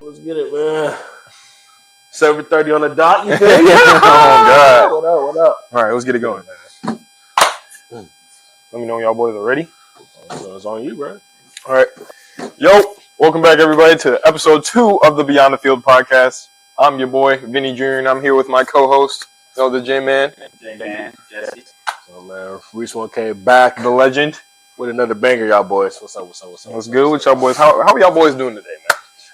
Let's get it, man. 7:30 on the dot. You think? Oh God! What up? All right, let's get it going. Let me know when y'all boys are ready. So it's on you, bro. All right, yo, welcome back everybody to episode 2 of the Beyond the Field podcast. I'm your boy Vinny Jr. and I'm here with my co-host, the J-Man. J-Man, Jesse. So man, Reese one came back The legend. with another banger, y'all boys. What's up? What's good with y'all boys? How are y'all boys doing today,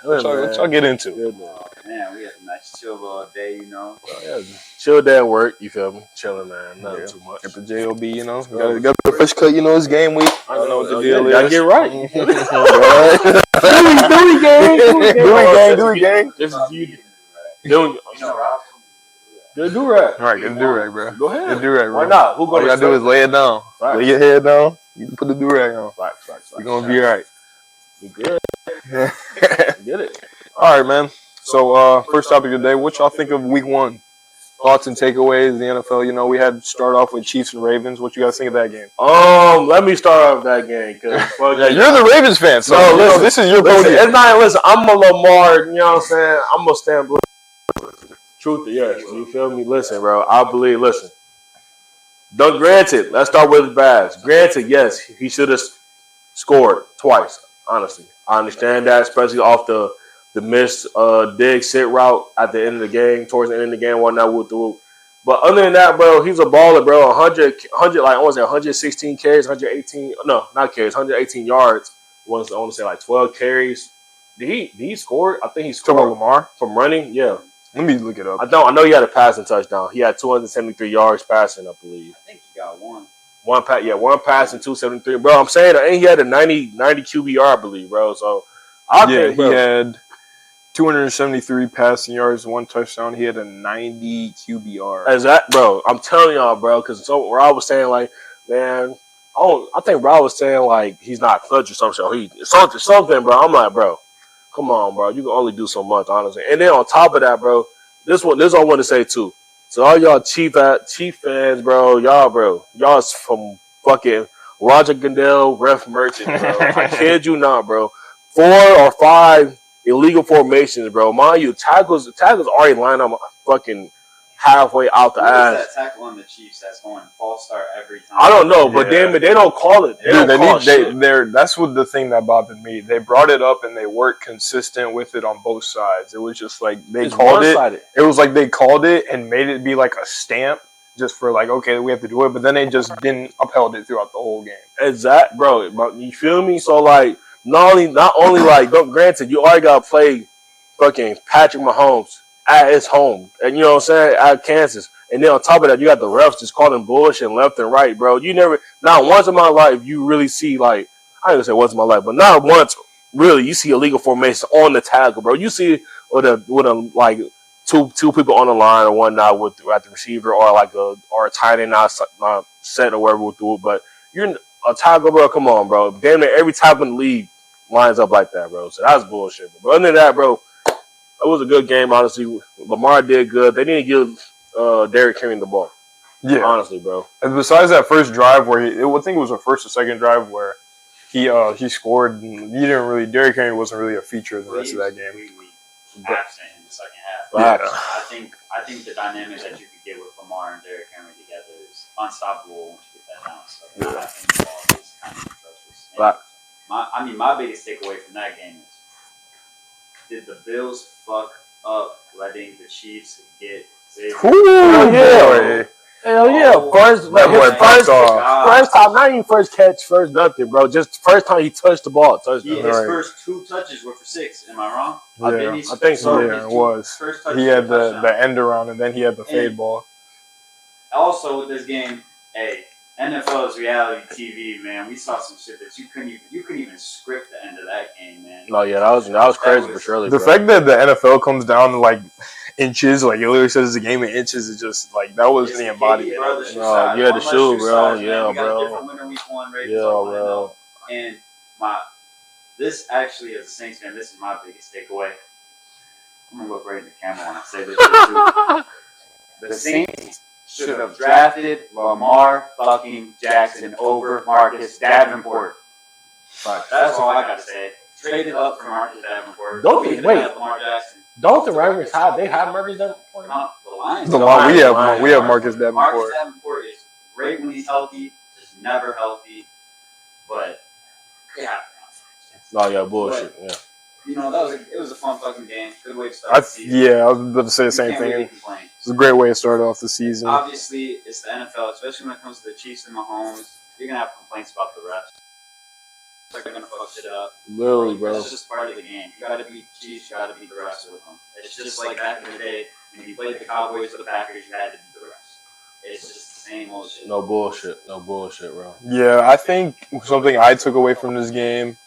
man? What y'all get into? Good, man. Oh, man, we had a nice chill all day, you know. Yeah, chill day at work. You feel me? Chilling, man. Nothing too much. Got the JOB, got the fresh cut. It's game week. I don't know what the deal is. Gotta get right. Do it, gang. This is you. Doing. Good do-rag. All right, good do-rag, bro. Go ahead. Good do-rag, bro. Why not? Who All gonna you gotta do is lay it down. Facts. Lay your head down. You can put the do-rag on. Facts. You're gonna be all right. You good? Get it. All right, man. So, first topic of the day, what y'all think of week 1? Thoughts and takeaways, the NFL. We had to start off with Chiefs and Ravens. What you guys think of that game? Let me start off that game. Yeah, you're the Ravens fan, so listen, this is your podium. It's not, listen, I'm a Lamar, you know what I'm saying? I'm going to stand blue. Truth, yes. You feel me? Listen, bro. I believe, listen. Granted, let's start with his bads. Granted, yes, he should have scored twice, honestly. I understand that, especially off the missed dig sit route at the end of the game, towards the end of the game, whatnot, whoop. But other than that, bro, he's a baller, bro. 116 carries, 118, no, not carries, 118 yards. I want to say like 12 carries. Did he score? I think he scored. Talking about Lamar? From running, yeah. Let me look it up. I know he had a passing touchdown. He had 273 yards passing, I believe. I think he got one. One pass and 273. Bro, I'm saying, and he had a 90 QBR, I believe, bro. So I think, bro, he had 273 passing yards, 1 touchdown. He had a 90 QBR. Bro, I'm telling y'all, bro, because Rob was saying, like, man, I think Rob was saying, like, he's not clutch or something. Something, bro. I'm like, bro, come on, bro. You can only do so much, honestly. And then on top of that, bro, this I want to say, too. So all y'all Chief fans, bro, y'all's from fucking Roger Goodell, Ref Merchant, bro. I kid you not, bro. 4 or 5 illegal formations, bro. Mind you, tackles already lined up fucking halfway out the ass. What is that tackle on the Chiefs that's going false start every time? I don't know, but damn it, they don't call it. That's what the thing that bothered me. They brought it up and they weren't consistent with it on both sides. It was just like they called it. It was like they called it and made it be like a stamp just for like, okay, we have to do it. But then they just didn't upheld it throughout the whole game. Exactly, bro. You feel me? So like, not only like, granted, you already gotta play fucking Patrick Mahomes at his home, and you know what I'm saying, at Kansas. And then on top of that, you got the refs just calling bullshit left and right, bro. Not once in my life you really see, like, I ain't gonna say once in my life, but not once really you see illegal formation on the tackle, bro. You see with a like two people on the line or whatnot at the receiver or a tight end not set or whatever with it, but you're a tackle, bro. Come on, bro. Damn near every tackle in the league lines up like that, bro. So that's bullshit. But other than that, bro, it was a good game, honestly. Lamar did good. They didn't give Derrick Henry the ball. Yeah. Honestly, bro. And besides that first drive where I think it was the first or second drive where he scored, and Derrick Henry wasn't really a feature in the rest of that game. Absent in the second half. Yeah. I think the dynamic that you could get with Lamar and Derrick Henry together is unstoppable once you get that down. So I think the ball is kind of atrocious. My biggest takeaway from that game is, did the Bills fuck up letting the Chiefs get Xavier? Hell yeah. First time, not even first catch, first nothing, bro. Just first time he touched the ball. His first 2 touches were for 6. Am I wrong? Yeah, I think so. Yeah, it was. He had the end around and then he had the fade ball. Also with this game, NFL is reality TV, man. We saw some shit that you couldn't even script the end of that game, man. Oh yeah, that was crazy for sure. The fact that the NFL comes down to like inches, like it literally says it's a game in inches, is just like that was the embodiment. You had to shoot, bro. Yeah, bro. Different winner week 1, Ravens bro. And this actually, as a Saints fan, this is my biggest takeaway. I'm gonna look right in the camera when I say this. The Saints should have drafted Lamar fucking Jackson over Marcus Davenport. That's all I gotta say. Traded up for Marcus Davenport. Wait. Lamar Jackson. Don't the Ravens have Marcus Davenport? No, the Lions. We have Marcus Davenport. Marcus Davenport is great when he's healthy, just never healthy. But yeah. Oh yeah, bullshit. Yeah. You know, it was a fun fucking game. Good way to start the season. Yeah, I was about to say the same thing. Really It's a great way to start off the season. Obviously, it's the NFL, especially when it comes to the Chiefs and Mahomes. You're gonna have complaints about the refs. They're gonna fuck shit up. Literally, bro. It's just part of the game. You gotta beat Chiefs. You gotta beat the refs with them. It's just like back in the day when you played the Cowboys or the Packers. You had to beat the refs. It's just the same old shit. No bullshit, bro. Yeah, I think something I took away from this game,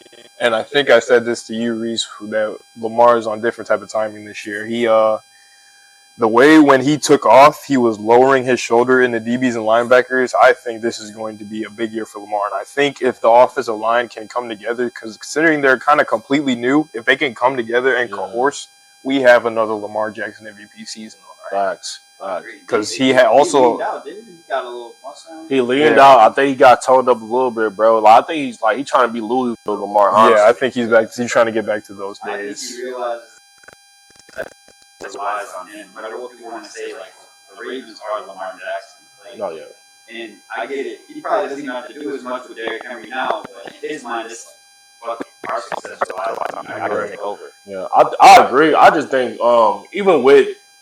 and I think I said this to you, Reese, that Lamar is on different type of timing this year. He, the way when he took off, he was lowering his shoulder in the DBs and linebackers. I think this is going to be a big year for Lamar, and I think if the offensive line can come together, because considering they're kind of completely new, if they can come together and coerce, we have another Lamar Jackson MVP season on our hands. Because he had also He got a little muscle. He leaned out. I think he got toned up a little bit, bro. Like, I think he's trying to be Louis with Lamar. Honestly. Yeah, I think he's back. He's trying to get back to those I think days. he realizes that there's lies on him. No matter what people want to say, like the Ravens are Lamar Jackson. Like, No, yeah. And I get it. He probably doesn't even have to do as much with Derrick Henry now, but in his mind, it's like, fuck it, our success relies on me. I gotta take over. Yeah, I agree. I just think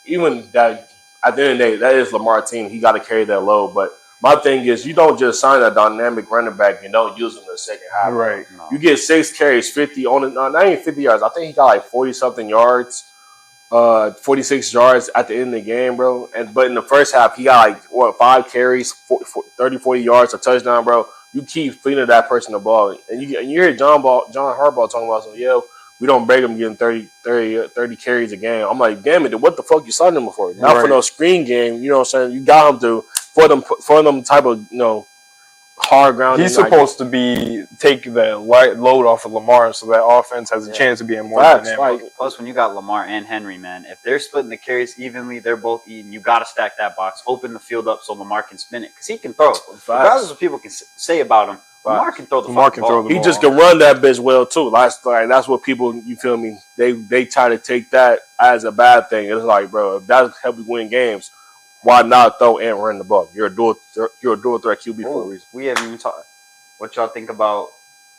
even that at the end of the day, that is Lamar's team. He got to carry that load. But my thing is, you don't just sign a dynamic running back and don't use him in the second half. Right. No. You get 6 carries, 50 on it. Not even 50 yards. I think he got like 40-something yards, 46 yards at the end of the game, bro. But in the first half, he got like 5 carries, 40 yards, a touchdown, bro. You keep feeding that person the ball, and you hear John Harbaugh talking about, so yeah, we don't break him getting 30 carries a game. I'm like, damn it, what the fuck you signed him for? Not for no screen game, you know what I'm saying? You got him for them type of, hard ground. He's supposed to take the light load off of Lamar so that offense has a chance of being more dynamic. Right. Plus, when you got Lamar and Henry, man, if they're splitting the carries evenly, they're both eating. You got to stack that box, open the field up so Lamar can spin it because he can throw. Regardless of what people can say about him, Lamar can throw the ball. He just can run that bitch well too. That's what people, you feel me? They try to take that as a bad thing. It's like, bro, if that's help you win games, why not throw and run the ball? You're a dual threat QB for a reason. We haven't even talked. What y'all think about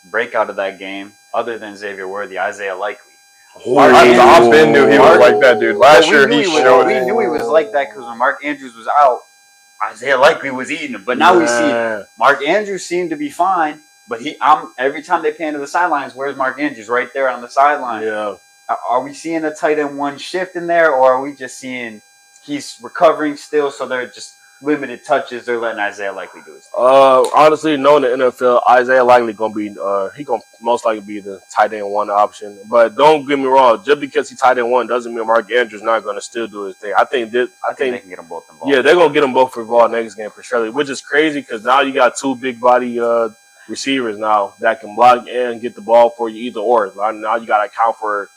breakout of that game? Other than Xavier Worthy, Isaiah Likely. I've been knew he was like that, dude. Last year he showed. We knew he was like that because when Mark Andrews was out, Isaiah Likely was eating him. But now we see Mark Andrews seemed to be fine. But every time they pan to the sidelines, where's Mark Andrews? Right there on the sideline. Yeah. Are we seeing a tight end one shift in there, or are we just seeing he's recovering still, so they're just limited touches? They're letting Isaiah Likely do his thing. Honestly, knowing the NFL, Isaiah Likely gonna be he gonna most likely be the tight end one option. But don't get me wrong, just because he's tight end one doesn't mean Mark Andrews not gonna still do his thing. I think they can get them both involved. Yeah, they're gonna get them both involved next game for sure. Which is crazy because now you got 2 big body receivers now that can block and get the ball for you either or. Now you gotta account for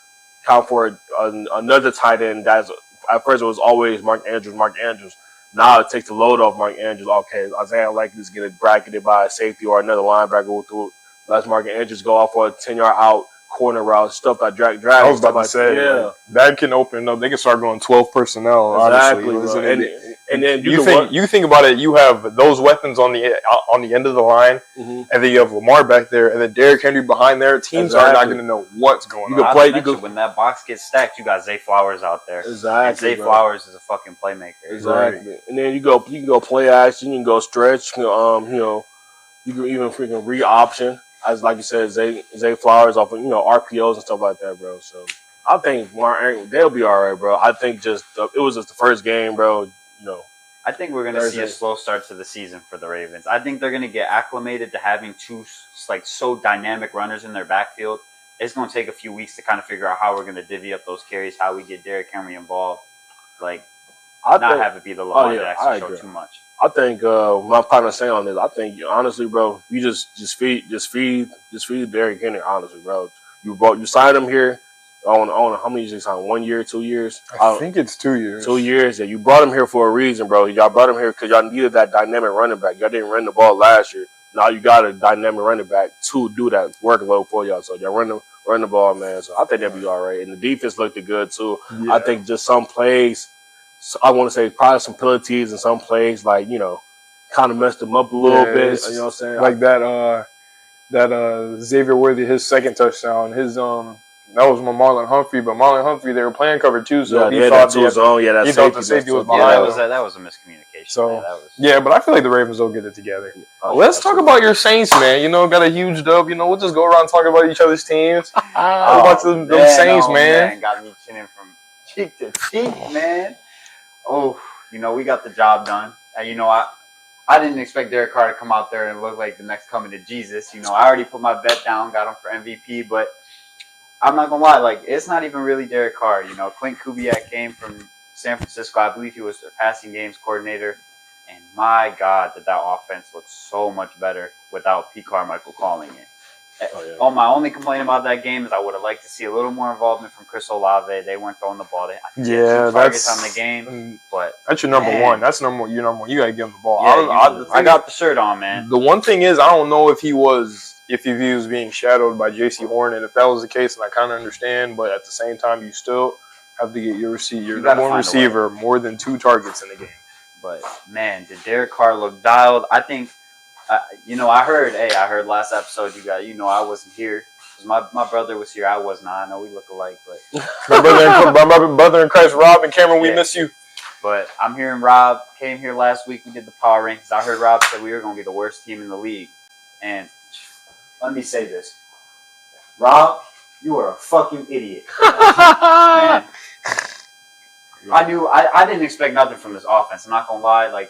another tight end that's. At first, it was always Mark Andrews. Now it takes the load off Mark Andrews. Okay, Isaiah Likely is getting bracketed by a safety or another linebacker through it. Let Mark Andrews go off for a 10-yard out corner route, stuff that drag. I was about to say, that can open up. They can start going 12 personnel. Exactly, honestly. And then you think about it. You have those weapons on the end of the line, and then you have Lamar back there, and then Derrick Henry behind there. Teams are not going to know what's going on. When that box gets stacked, you got Zay Flowers out there. Exactly. And Zay Flowers is a fucking playmaker. Exactly. Right. And then you can go play action. You can go stretch. You can even freaking re-option. As like you said, Zay Flowers off of, RPOs and stuff like that, bro. So I think they'll be all right, bro. I think it was just the first game, bro. I think we're gonna see a slow start to the season for the Ravens. I think they're gonna get acclimated to having 2 so dynamic runners in their backfield. It's gonna take a few weeks to kind of figure out how we're gonna divvy up those carries, how we get Derrick Henry involved, have it be the Lamar Jackson show too much. I think my partner saying on this. I think honestly, bro, you just feed Derrick Henry. Honestly, bro, you signed him here. I don't know how many years he signed. 1 year, 2 years? I think it's 2 years. 2 years. Yeah, you brought him here for a reason, bro. Y'all brought him here because y'all needed that dynamic running back. Y'all didn't run the ball last year. Now you got a dynamic running back to do that workload for y'all. So y'all run the ball, man. So I think they'll be all right. And the defense looked good too. Yeah. I think just some plays, I want to say probably some penalties and some plays like, kind of messed them up a little bit. You know what I'm saying? Like that Xavier Worthy, his second touchdown, that was my Marlon Humphrey, but Marlon Humphrey, they were playing cover 2, so he thought the safety was behind him. That was a miscommunication. So, but I feel like the Ravens will get it together. Let's talk about your Saints, man. Got a huge dub. We'll just go around talking about each other's teams. Talk about the Saints, man. Got me chinning from cheek to cheek, man. Oh, we got the job done. I didn't expect Derek Carr to come out there and look like the next coming to Jesus. I already put my bet down, got him for MVP, but I'm not gonna lie, it's not even really Derek Carr. Clint Kubiak came from San Francisco. I believe he was their passing games coordinator, and my God, that offense looked so much better without Pete Carmichael calling it. My only complaint about that game is I would have liked to see a little more involvement from Chris Olave. They weren't throwing the ball. I think they had 2 targets on the game, but that's your number one. That's your number one. You gotta give him the ball. Yeah, I got the shirt on, man. The one thing is, I don't know if he was being shadowed by J.C. Horn, and if that was the case, and I kind of understand, but at the same time, you still have to get your number one receiver more than 2 targets in the game. But man, did Derek Carr look dialed? I think. I heard last episode you got. I wasn't here because my brother was here. I was not. I know we look alike, but my brother in Christ, Rob and Cameron, we miss you. But I'm hearing Rob came here last week. We did the power rankings. I heard Rob said we were going to be the worst team in the league. And let me say this, Rob, you are a fucking idiot. Man, I didn't expect nothing from this offense. I'm not gonna lie,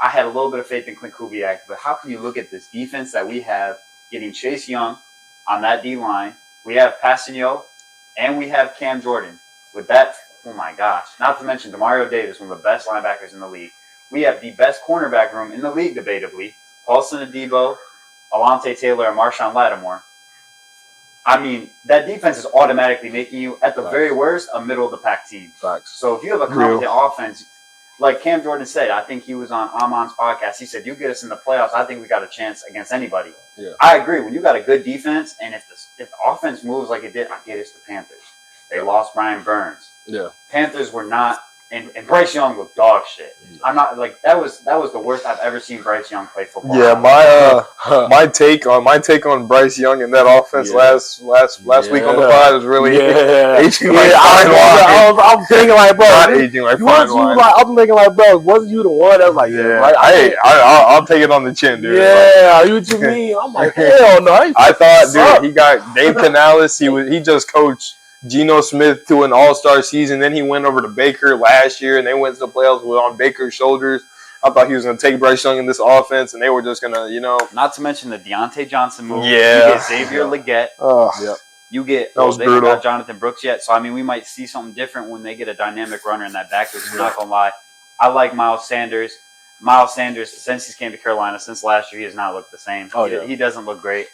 I had a little bit of faith in Clint Kubiak, but how can you look at this defense that we have getting Chase Young on that D-line? We have Passanio, and we have Cam Jordan. With that, oh my gosh. Not to mention Demario Davis, one of the best linebackers in the league. We have the best cornerback room in the league, debatably. Paulson Adebo, Alontae Taylor, and Marshawn Lattimore. I mean, that defense is automatically making you, at the very worst, a middle-of-the-pack team. Facts. So if you have a competent offense, like Cam Jordan said, I think he was on Amon's podcast. He said, you get us in the playoffs, I think we got a chance against anybody. Yeah. I agree. When you got a good defense, and if the offense moves like it did, I get it's the Panthers. They lost Brian Burns. Yeah. Panthers were not, and Bryce Young looked dog shit. I'm not that was the worst I've ever seen Bryce Young play football. Yeah, my take on Bryce Young and that offense last week on the pod was really aging like fine wine. I'm thinking like, bro, not aging like fine wine. I'm thinking like, bro, wasn't you the one that was like, right? I'll take it on the chin, dude. Yeah, you what you mean? I'm like, hell no. I thought, dude, he got Dave Canales. He just coached Geno Smith to an all-star season. Then he went over to Baker last year, and they went to the playoffs on Baker's shoulders. I thought he was going to take Bryce Young in this offense, and they were just going to, Not to mention the Deontay Johnson move. Yeah. You get Xavier Leggett. You get, they haven't got Jonathan Brooks yet. So, I mean, we might see something different when they get a dynamic runner in that backfield. I'm not going to lie. I like Miles Sanders. Miles Sanders, since he came to Carolina, since last year, he has not looked the same. He doesn't look great.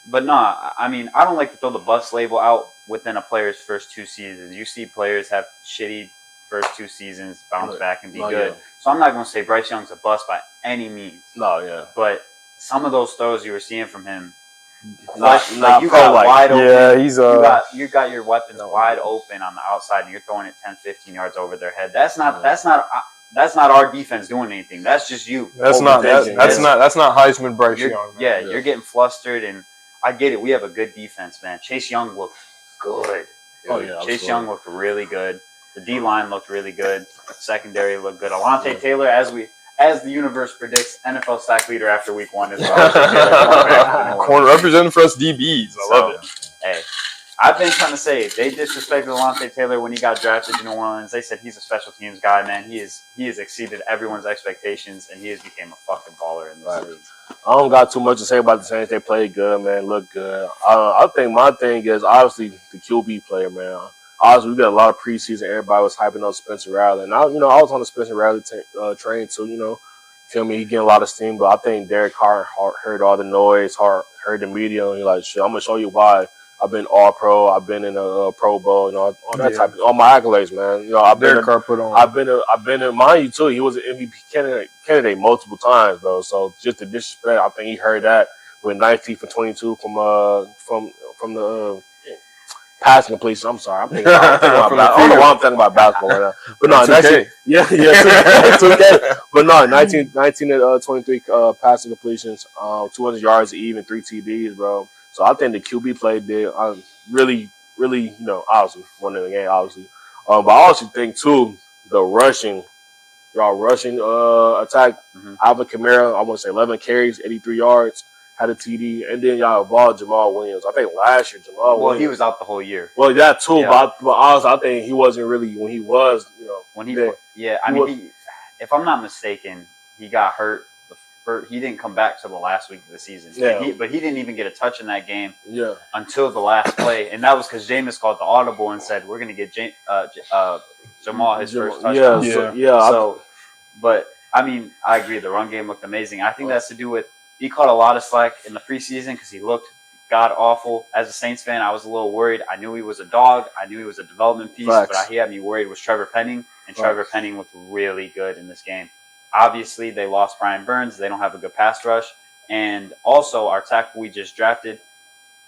But no, I mean, I don't like to throw the bust label out within a player's first 2 seasons. You see players have shitty first 2 seasons, bounce back and be good. Yeah. So I'm not going to say Bryce Young's a bust by any means. But some of those throws you were seeing from him, you got wide open. Yeah, you got your weapons wide open on the outside, and you're throwing it 10, 15 yards over their head. That's not our defense doing anything. That's just you. That's not Heisman Bryce Young. Yeah, you're getting flustered, and I get it. We have a good defense, man. Chase Young looked good. Chase Young looked really good. The D-line looked really good. Secondary looked good. Alontae Taylor, as the universe predicts, NFL sack leader after week 1 is corner representing for us DBs. I love it. Hey, I've been trying to say they disrespected Alontae Taylor when he got drafted to New Orleans. They said he's a special teams guy, man. He has exceeded everyone's expectations, and he has become a fucking baller in this league. I don't got too much to say about the Saints. They played good, man. Look good. I think my thing is obviously the QB player, man. Obviously, we got a lot of preseason. Everybody was hyping up Spencer Rattler, and I was on the Spencer Rattler train too. Feel me? He getting a lot of steam, but I think Derek Carr heard all the noise, heard the media, and he's like, shit, I'm gonna show you why I've been All Pro. I've been in a Pro Bowl. All that type of all my accolades, man. I've been in mind you too. He was an MVP candidate multiple times, bro. So just the disrespect, I think he heard that with 19 for 22 from the passing completion. I'm sorry. I'm thinking about I don't know why I'm thinking about basketball right now. But no, 19, 2K. But no, 19 to 23 passing completions, 200 yards even, 3 TDs, bro. So I think the QB play did really, obviously won the game, obviously. But I also think too the rushing attack. Alvin Kamara, I want to say 11 carries, 83 yards. Had a TD, and then y'all involved Jamal Williams. I think last year Williams. He was out the whole year. Well, that too, but honestly, I think he wasn't really when he was, if I'm not mistaken, he got hurt. He didn't come back till the last week of the season. Yeah. But he didn't even get a touch in that game. Yeah. Until the last play, and that was because Jameis called the audible and said, "We're going to get Jamal his first touchdown." But I mean, I agree. The run game looked amazing. I think that's to do with. He caught a lot of slack in the preseason because he looked god awful. As a Saints fan, I was a little worried. I knew he was a dog. I knew he was a development piece, but he had me worried was Trevor Penning, and Trevor Penning looked really good in this game. Obviously, they lost Brian Burns. They don't have a good pass rush. And also, our tackle we just drafted,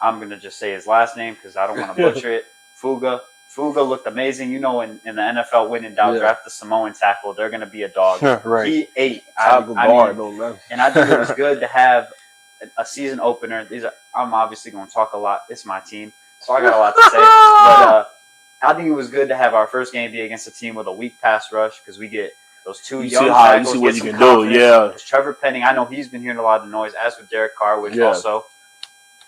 I'm going to just say his last name because I don't want to butcher it, Fuga. Fuga looked amazing. In the NFL, when in doubt, draft the Samoan tackle. They're going to be a dog. Right. He ate. And I think it was good to have a season opener. I'm obviously going to talk a lot. It's my team, so I got a lot to say. But I think it was good to have our first game be against a team with a weak pass rush because we get those two young tackles. You see what you can do. Yeah. Trevor Penning, I know he's been hearing a lot of noise, as with Derek Carr, which also,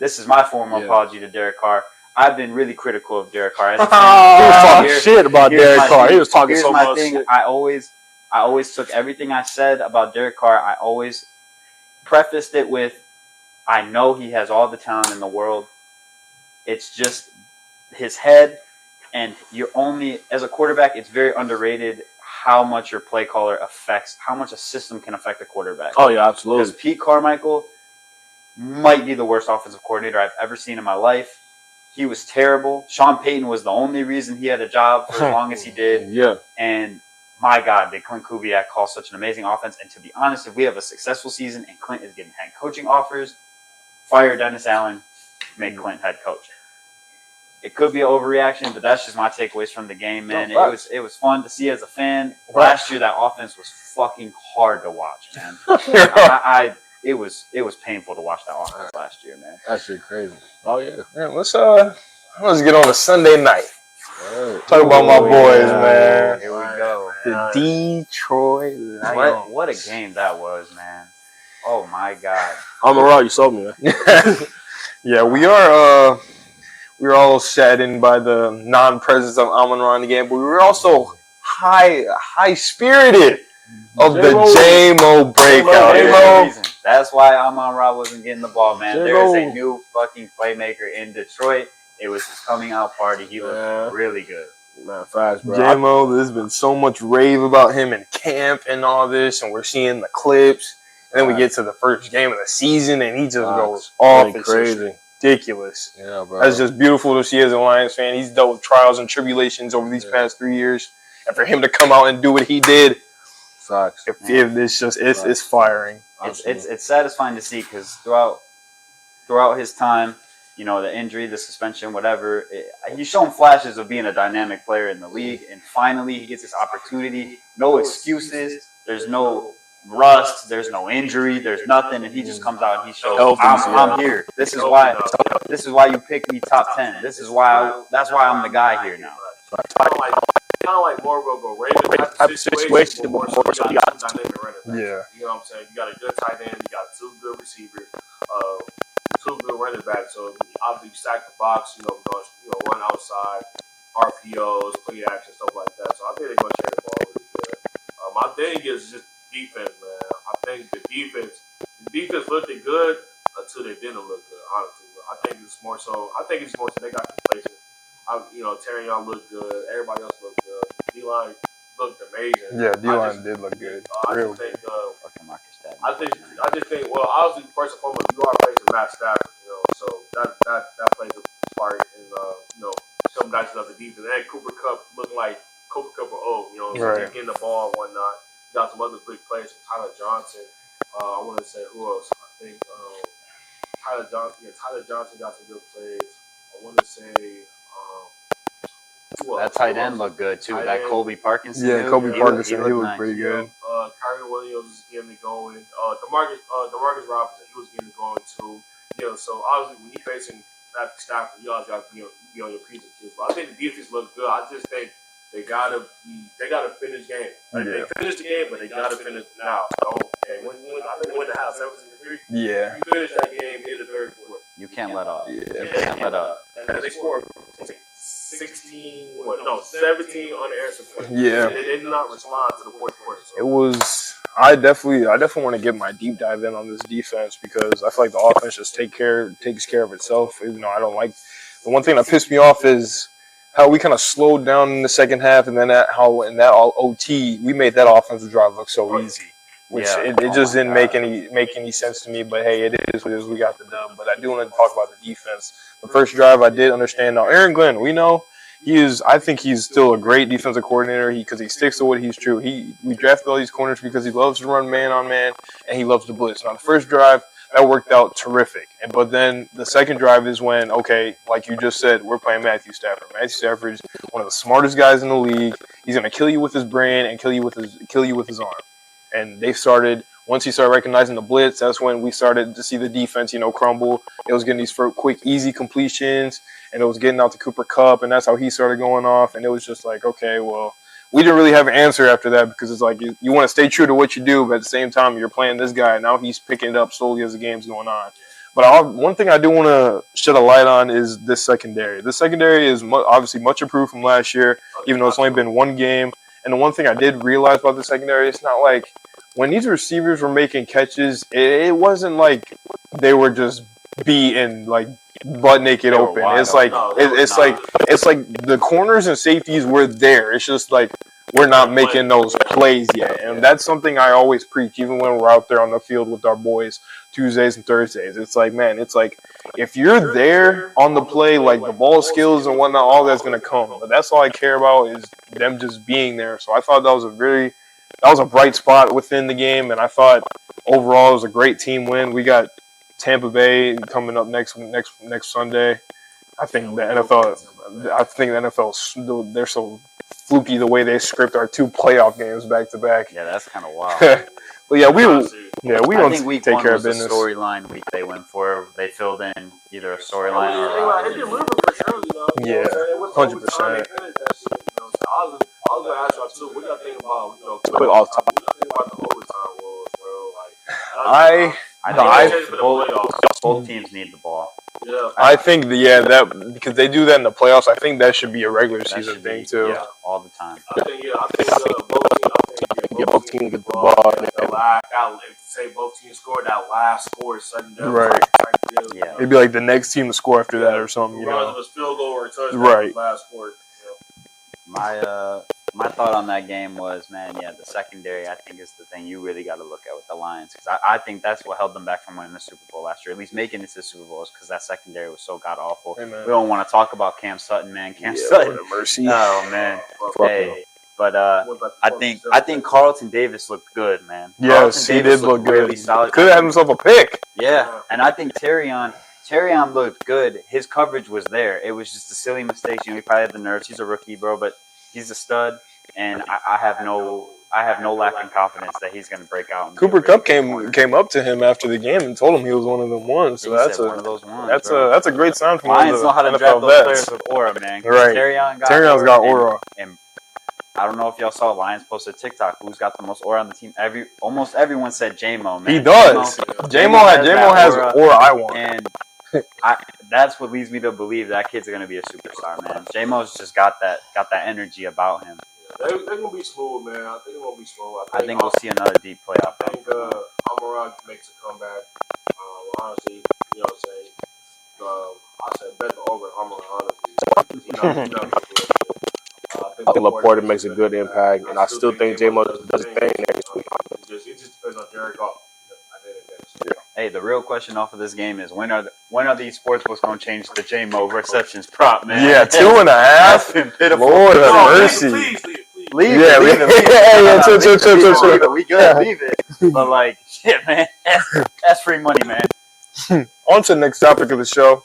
this is my formal apology to Derek Carr. I've been really critical of Derek Carr. He was talking shit about Derek Carr. He was talking so much shit. I always took everything I said about Derek Carr. I always prefaced it with, I know he has all the talent in the world. It's just his head, and as a quarterback, it's very underrated how much your play caller affects, how much a system can affect a quarterback. Oh, yeah, absolutely. Because Pete Carmichael might be the worst offensive coordinator I've ever seen in my life. He was terrible. Sean Payton was the only reason he had a job for as long as he did. Yeah. And my God, did Clint Kubiak call such an amazing offense. And to be honest, if we have a successful season and Clint is getting head coaching offers, fire Dennis Allen, make Clint head coach. It could be an overreaction, but that's just my takeaways from the game, man. It was fun to see as a fan. Last year, that offense was fucking hard to watch, man. It was painful to watch that offense last year, man. That shit crazy. Oh yeah. Man, let's get on a Sunday night. Talk about my boys, man. Here we go. The Detroit Lions. What a game that was, man. Oh my God. I'm around. You sold me, man. Yeah, we were all saddened by the non-presence of Amon-Ra in the game, but we were also high-spirited of the J-Mo breakout. That's why Amon-Ra wasn't getting the ball, man. There's a new fucking playmaker in Detroit. It was his coming out party. He looked really good. Man, fast, bro. J-Mo, there's been so much rave about him in camp and all this, and we're seeing the clips. And then we get to the first game of the season, and he just goes off. It's crazy. Ridiculous. Yeah, bro. That's just beautiful to see as a Lions fan. He's dealt with trials and tribulations over these past 3 years. And for him to come out and do what he did, it's firing. It's satisfying to see because throughout his time, the injury, the suspension, whatever, he's shown flashes of being a dynamic player in the league. And finally, he gets this opportunity. No excuses. There's no rust. There's no injury. There's nothing. And he just comes out and he shows, I'm here. This is why you picked me top 10. That's why I'm the guy here now. Kind of like more of a Ravens type of situation, but more so you got dynamic running backs. Yeah. You know what I'm saying? You got a good tight end, you got 2 good receivers, 2 good running backs. So obviously you stack the box, run outside, RPOs, play action, stuff like that. So I think they're going to share the ball really good. My thing is just defense, man. I think the defense looked good until they didn't look good, honestly. I think it's more so they got complacent. Terry Young looked good. Everybody else looked good. D-line looked amazing. Yeah, D-line did look good. I just think. Well, obviously, first and foremost, you are facing Matt Stafford. So that plays a part. defense. And Cooper Kupp looking like Cooper Kupp or old. You know, Right. getting the ball and whatnot. Got some other big players from Tyler Johnson. I want to say who else? I think Tyler Johnson. Yeah, Tyler Johnson got some good plays. I want to say. That tight end looked good too. That Colby Parkinson. Yeah, dude, Colby Parkinson. He looked nice. pretty good. Kyrie Williams was getting it going. Demarcus Robinson, he was getting it going too. You know, so obviously when you facing Matthew Stafford, you always got to be on your P's and Q's. But I think the defense looked good. I just think they gotta finish the game. Like, they finished the game, but they gotta finish now. I think win the half 17-3. Yeah. You finish that game in the third quarter. You can't let up. Yeah. You can't let up. And they scored 17 unanswered points. Yeah. They did not respond to the fourth quarter. So. It was. I definitely want to get my deep dive in on this defense because I feel like the offense just takes care of itself. Even though I don't like the one thing that pissed me off is how we kind of slowed down in the second half, and then how in that all OT we made that offensive drive look so easy, which it just didn't make any sense to me. But hey, it is what it is. We got the dub. But I do want to talk about the defense. The first drive I did understand. Now Aaron Glenn, we know. I think he's still a great defensive coordinator because he sticks to what he's true. We drafted all these corners because he loves to run man on man and he loves to blitz. Now the first drive that worked out terrific, but then the second drive is when like you just said, we're playing Matthew Stafford. Matthew Stafford's one of the smartest guys in the league. He's gonna kill you with his brain and kill you with his arm. And once he started recognizing the blitz, that's when we started to see the defense, crumble. It was getting these quick, easy completions. And it was getting out to Cooper Kupp, and that's how he started going off. And it was just like, okay, well, we didn't really have an answer after that because it's like you want to stay true to what you do, but at the same time, you're playing this guy, and now he's picking it up slowly as the game's going on. But one thing I do want to shed a light on is this secondary. The secondary is obviously much improved from last year, even though it's only been one game. And the one thing I did realize about the secondary, it's not like when these receivers were making catches, it wasn't like they were just beating butt naked open. It's like the corners and safeties were there. It's just like we're not making those plays yet, and that's something I always preach, even when we're out there on the field with our boys Tuesdays and Thursdays. It's like, man, if you're there on the play, like the ball skills and whatnot, all that's gonna come. But that's all I care about is them just being there. So I thought that was a bright spot within the game, and I thought overall it was a great team win. We got Tampa Bay coming up next Sunday. I think the NFL, they're so fluky the way they script our 2 playoff games back to back. Yeah, that's kind of wild. But yeah, we don't take care of business. The storyline week they went for. They filled in either a storyline or. They delivered for sure, Yeah, 100%. I was gonna ask y'all too. What y'all think about Quick off topic. What y'all think about the overtime rules, bro? I think both teams need the ball. Yeah. I think that because they do that in the playoffs, I think that should be a regular season thing too. Yeah, all the time. I think both teams get the ball. Say both teams scored that last score, sudden death. Right. Yeah. It'd be like the next team to score after that or something. Regardless of a field goal or a touchdown, right. Last score. My thought on that game was, man, the secondary, I think, is the thing you really got to look at with the Lions. Because I think that's what held them back from winning the Super Bowl last year, at least making it to the Super Bowl, is because that secondary was so god-awful. Hey, we don't want to talk about Cam Sutton, man. Sutton. Mercy. Oh, man. Hey. But I think Carlton Davis looked good, man. Yes, he did look good. Really solid. Could have had himself a pick. Yeah, and I think Terrion looked good. His coverage was there. It was just a silly mistake. He probably had the nerves. He's a rookie, bro, but he's a stud, and I have no lack in confidence that he's going to break out. Cooper Kupp came up to him after the game and told him he was one of them ones. So that's one of those ones. That's a great sign from Lions know how to NFL draft those vets. players with aura, man. Right. Terrion's got aura. And I don't know if y'all saw Lions posted TikTok. Who's got the most aura on the team? Almost everyone said J-Mo, man. He does. J-Mo has aura I want. And that's what leads me to believe that kid's going to be a superstar, man. J-Mo's just got that energy about him. They're going to be smooth, man. I think they're going to be smooth. I think we'll see another deep playoff. I think Amon-Ra makes a comeback. Honestly, you know what I'm saying? I said bet the over Amon-Ra, honestly. I think Laporta makes a good impact, and I still think J-Mo does his thing next week. It just depends on Jared Goff. Hey, the real question off of this game is when are when are these sportsbooks going to change the J-Mo receptions prop, man? Yeah, 2.5. That's been pitiful. Lord have mercy. Please. Leave Yeah, it. chill. We good. Leave it. But like, shit, man. That's free money, man. On to the next topic of the show.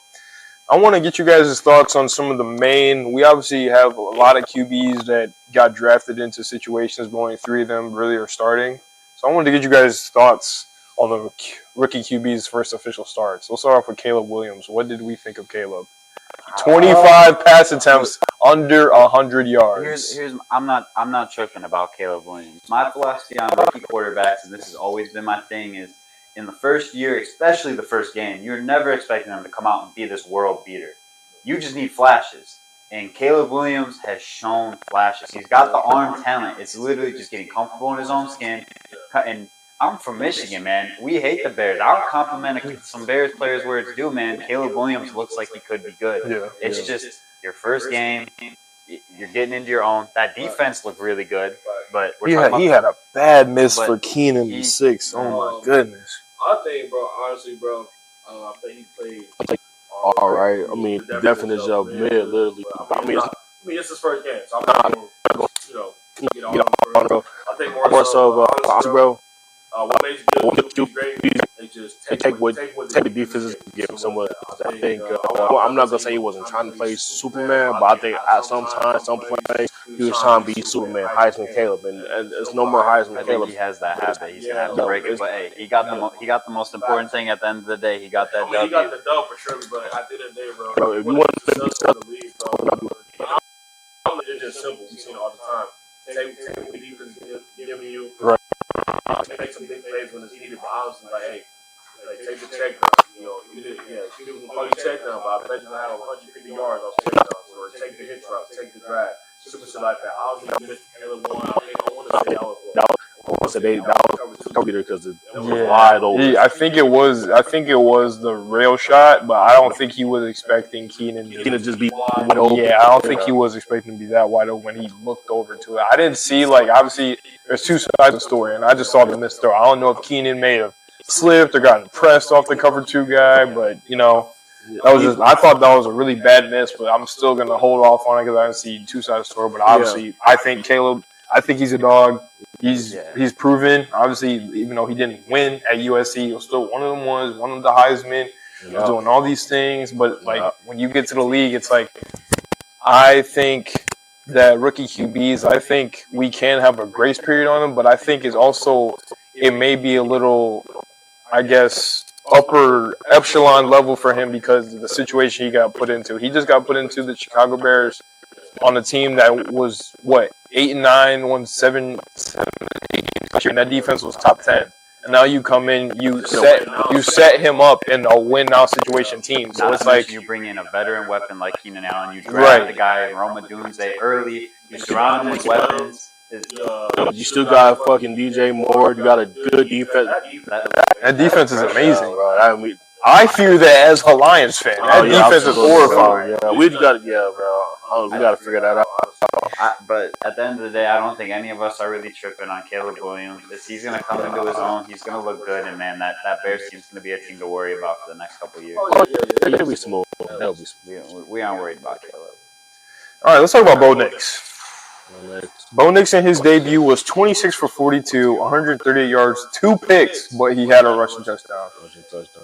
I want to get you guys' thoughts on some of the main. We obviously have a lot of QBs that got drafted into situations, but only 3 of them really are starting. So I wanted to get you guys' thoughts on the rookie QB's first official starts. We'll start off with Caleb Williams. What did we think of Caleb? 25 pass attempts under 100 yards. I'm not tripping about Caleb Williams. My philosophy on rookie quarterbacks, and this has always been my thing, is in the first year, especially the first game, you're never expecting them to come out and be this world beater. You just need flashes. And Caleb Williams has shown flashes. He's got the arm talent. It's literally just getting comfortable in his own skin. And I'm from Michigan, man. We hate the Bears. I'll compliment some Bears players where it's due, man. Caleb Williams looks like he could be good. It's just your first game. You're getting into your own. That defense looked really good. But he had a bad miss for Keenan in 6. Oh, my goodness. I think, bro, honestly, bro, I think he played all right. I mean, the definition of mid, literally. I mean, it's his first game, so I'm not going to, get on him, bro. I think more so, honestly, bro, what makes you great is just take what the defenses give him somewhat. I think, I'm not going to say he wasn't trying to play Superman, but I think at some plays, he was trying to be Superman, Heisman Caleb, and there's no more Heisman Caleb. I think he has that habit. He's going to have to break it. But, hey, he got the most important thing at the end of the day. He got that W. He got the dub for sure, but at the end of the day, bro, if you want to successful in the league, bro, it's just simple. We see it all the time. Take what the defense giving you. Right. Make some big plays when it's needed, but honestly, like, hey, take the check down. You did, you can call you check down, but I bet you have 150 yards off check downs, or take the hitch route, take the drive, super shit like that. Honestly, you missed Caleb one. I want to say that was because it was wide open. I think it was the rail shot, but I don't think he was expecting Keenan to just be wide open. Yeah, I don't think he was expecting to be that wide open when he looked over to it. I didn't see, obviously there's 2 sides of the story, and I just saw the missed throw. I don't know if Keenan may have slipped or gotten pressed off the cover 2 guy, but that was I thought that was a really bad miss, but I'm still gonna hold off on it because I didn't see 2 sides of the story. But obviously, I think Caleb. I think he's a dog. He's proven. Obviously, even though he didn't win at USC, he was still one of them ones, one of the Heisman. He was doing all these things, but when you get to the league, it's I think that rookie QBs, I think we can have a grace period on them, but I think it may be a little, I guess, upper echelon level for him because of the situation he got put into. He just got put into the Chicago Bears on a team that was 8-9, won 7, 8 games, and that defense was top 10. And now you come in, you set him up in a win now situation team. So it's you bring in a veteran weapon like Keenan Allen, you draft the guy in Roma Dunze early, you surround him with weapons. You still got fucking DJ Moore. You got a good defense. That defense is amazing, bro. I fear that as a Lions fan. That defense is horrifying. We got bro. We got to figure that out. But at the end of the day, I don't think any of us are really tripping on Caleb Williams. He's going to come into his own. He's going to look good. And, man, that Bears team's going to be a team to worry about for the next couple of years. That'll be smooth. We aren't worried about Caleb. All right, let's talk about Bo Nix. Bo Nix in his debut was 26 for 42, 138 yards, 2 picks, but he had a rushing touchdown.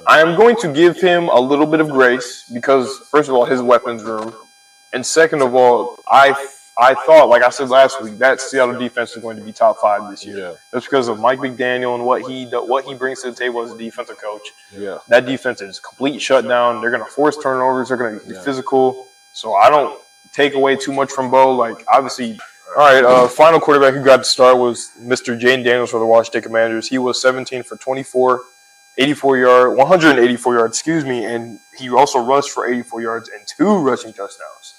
I am going to give him a little bit of grace because, first of all, his weapons room. And second of all, I thought, like I said last week, that Seattle defense is going to be top 5 this year. Yeah. That's because of Mike McDaniel and what he brings to the table as a defensive coach. Yeah. That defense is complete shutdown. They're going to force turnovers. They're going to be physical. So I don't take away too much from Bo. Obviously, all right, final quarterback who got to start was Mr. Jaden Daniels for the Washington Commanders. He was 17 for 24, 184 yards, and he also rushed for 84 yards and 2 rushing touchdowns.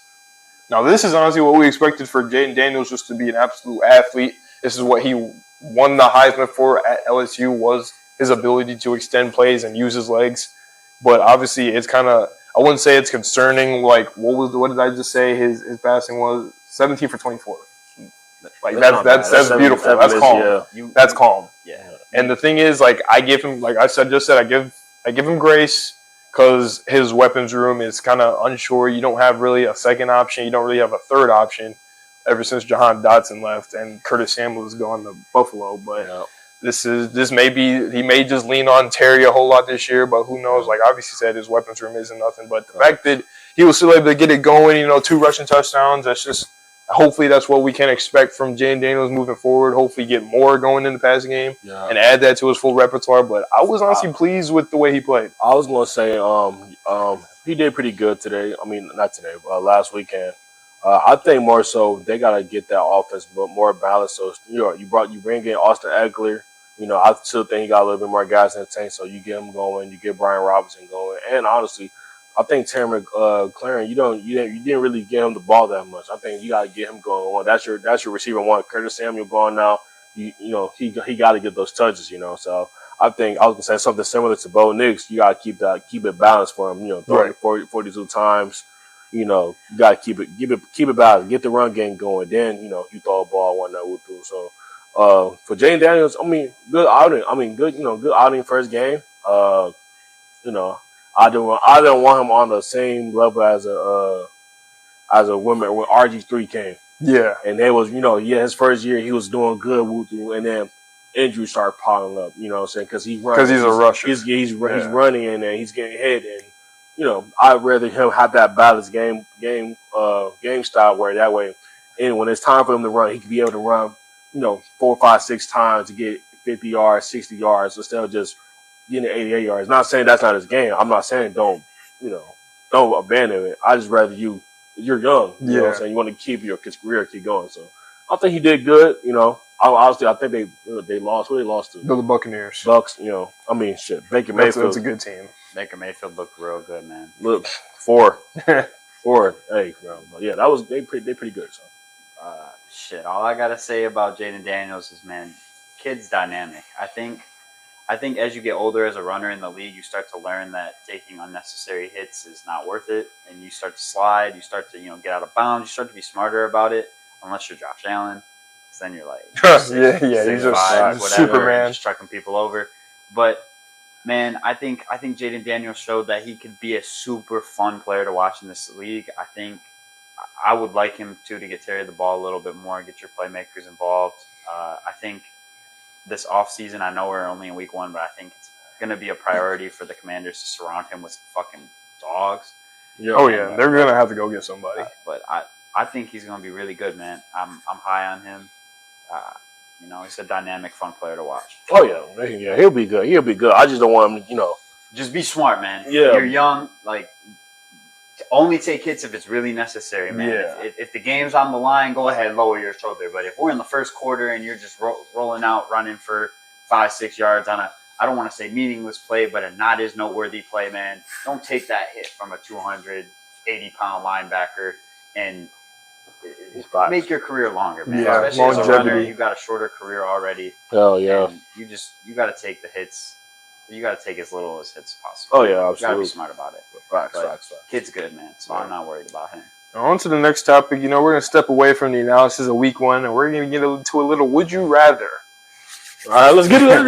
Now, this is honestly what we expected for Jaden Daniels, just to be an absolute athlete. This is what he won the Heisman for at LSU, was his ability to extend plays and use his legs. But obviously, it's kind of, I wouldn't say it's concerning. What did I just say? His passing was 17 for 24. That's beautiful. That's calm. That's calm. Yeah. And the thing is, I give him, I give him grace. because his weapons room is kind of unsure. You don't have really a second option. You don't really have a third option ever since Jahan Dotson left and Curtis Samuel has gone to Buffalo. But this may be, he may just lean on Terry a whole lot this year, but who knows? Like obviously said, his weapons room isn't nothing. But the fact that he was still able to get it going, 2 rushing touchdowns, that's just, hopefully that's what we can expect from Jayden Daniels moving forward. Hopefully get more going in the passing game and add that to his full repertoire. But I was honestly pleased with the way he played. I was going to say he did pretty good today. I mean, not today, but last weekend. I think more so they got to get that offense but more balanced. So, you bring in Austin Eckler. I still think he got a little bit more guys in the tank. So you get him going, you get Brian Robinson going. And honestly, I think Terry McLaurin, you didn't really get him the ball that much. I think you got to get him going. That's your receiver one. Curtis Samuel going now. He got to get those touches. So I think I was gonna say something similar to Bo Nix. You got to keep it balanced for him. 42 times. You got to keep it balanced. Get the run game going. Then you throw a ball one that would do. So for Jayden Daniels, I mean, good outing. Good outing first game. I didn't want him on the same level as a woman when RG3 came. Yeah. And they was, his first year he was doing good, and then injuries started piling up, you know what I'm saying? Because he's a rusher. He's running and then he's getting hit, and I'd rather him have that balanced game style where that way, and when it's time for him to run, he could be able to run, 4, 5, 6 times to get 50 yards, 60 yards instead of just getting 88 yards. Not saying that's not his game. I'm not saying don't abandon it. I just rather you're young. You know what I'm saying? You want to keep your career keep going. So I think he did good. Honestly, I think they lost. Who they lost to? The Buccaneers. Bucks. Baker Mayfield. That's a good team. Baker Mayfield looked real good, man. Look, 4. Hey, yeah, that was they pretty good. So. All I gotta say about Jayden Daniels is, man, kid's dynamic. I think as you get older as a runner in the league, you start to learn that taking unnecessary hits is not worth it, and you start to slide. You start to get out of bounds. You start to be smarter about it. Unless you're Josh Allen, because then you're like he's just Superman, just trucking people over. But man, I think Jayden Daniels showed that he could be a super fun player to watch in this league. I think I would like him to get Terry the ball a little bit more, get your playmakers involved. I think this offseason, I know we're only in week 1, but I think it's going to be a priority for the Commanders to surround him with fucking dogs. Yeah. Oh, yeah. They're going to have to go get somebody. But I think he's going to be really good, man. I'm high on him. He's a dynamic, fun player to watch. Oh, yeah. He'll be good. He'll be good. I just don't want him, Just be smart, man. Yeah. You're young. Only take hits if it's really necessary, man. Yeah. If the game's on the line, go ahead, lower your shoulder. But if we're in the first quarter and you're just rolling out, running for 5, 6 yards on I don't want to say meaningless play, but a not as noteworthy play, man, don't take that hit from a 280-pound linebacker and make your career longer, man. Yeah, especially as a runner, you've got a shorter career already. Hell yeah. And you got to take the hits. You got to take as little as hits as possible. Oh, yeah, absolutely. You got to be smart about it. Facts. Kid's good, man, so I'm not worried about him. Now, on to the next topic. We're going to step away from the analysis of week 1, and we're going to get into a little would you rather. All right, let's get it.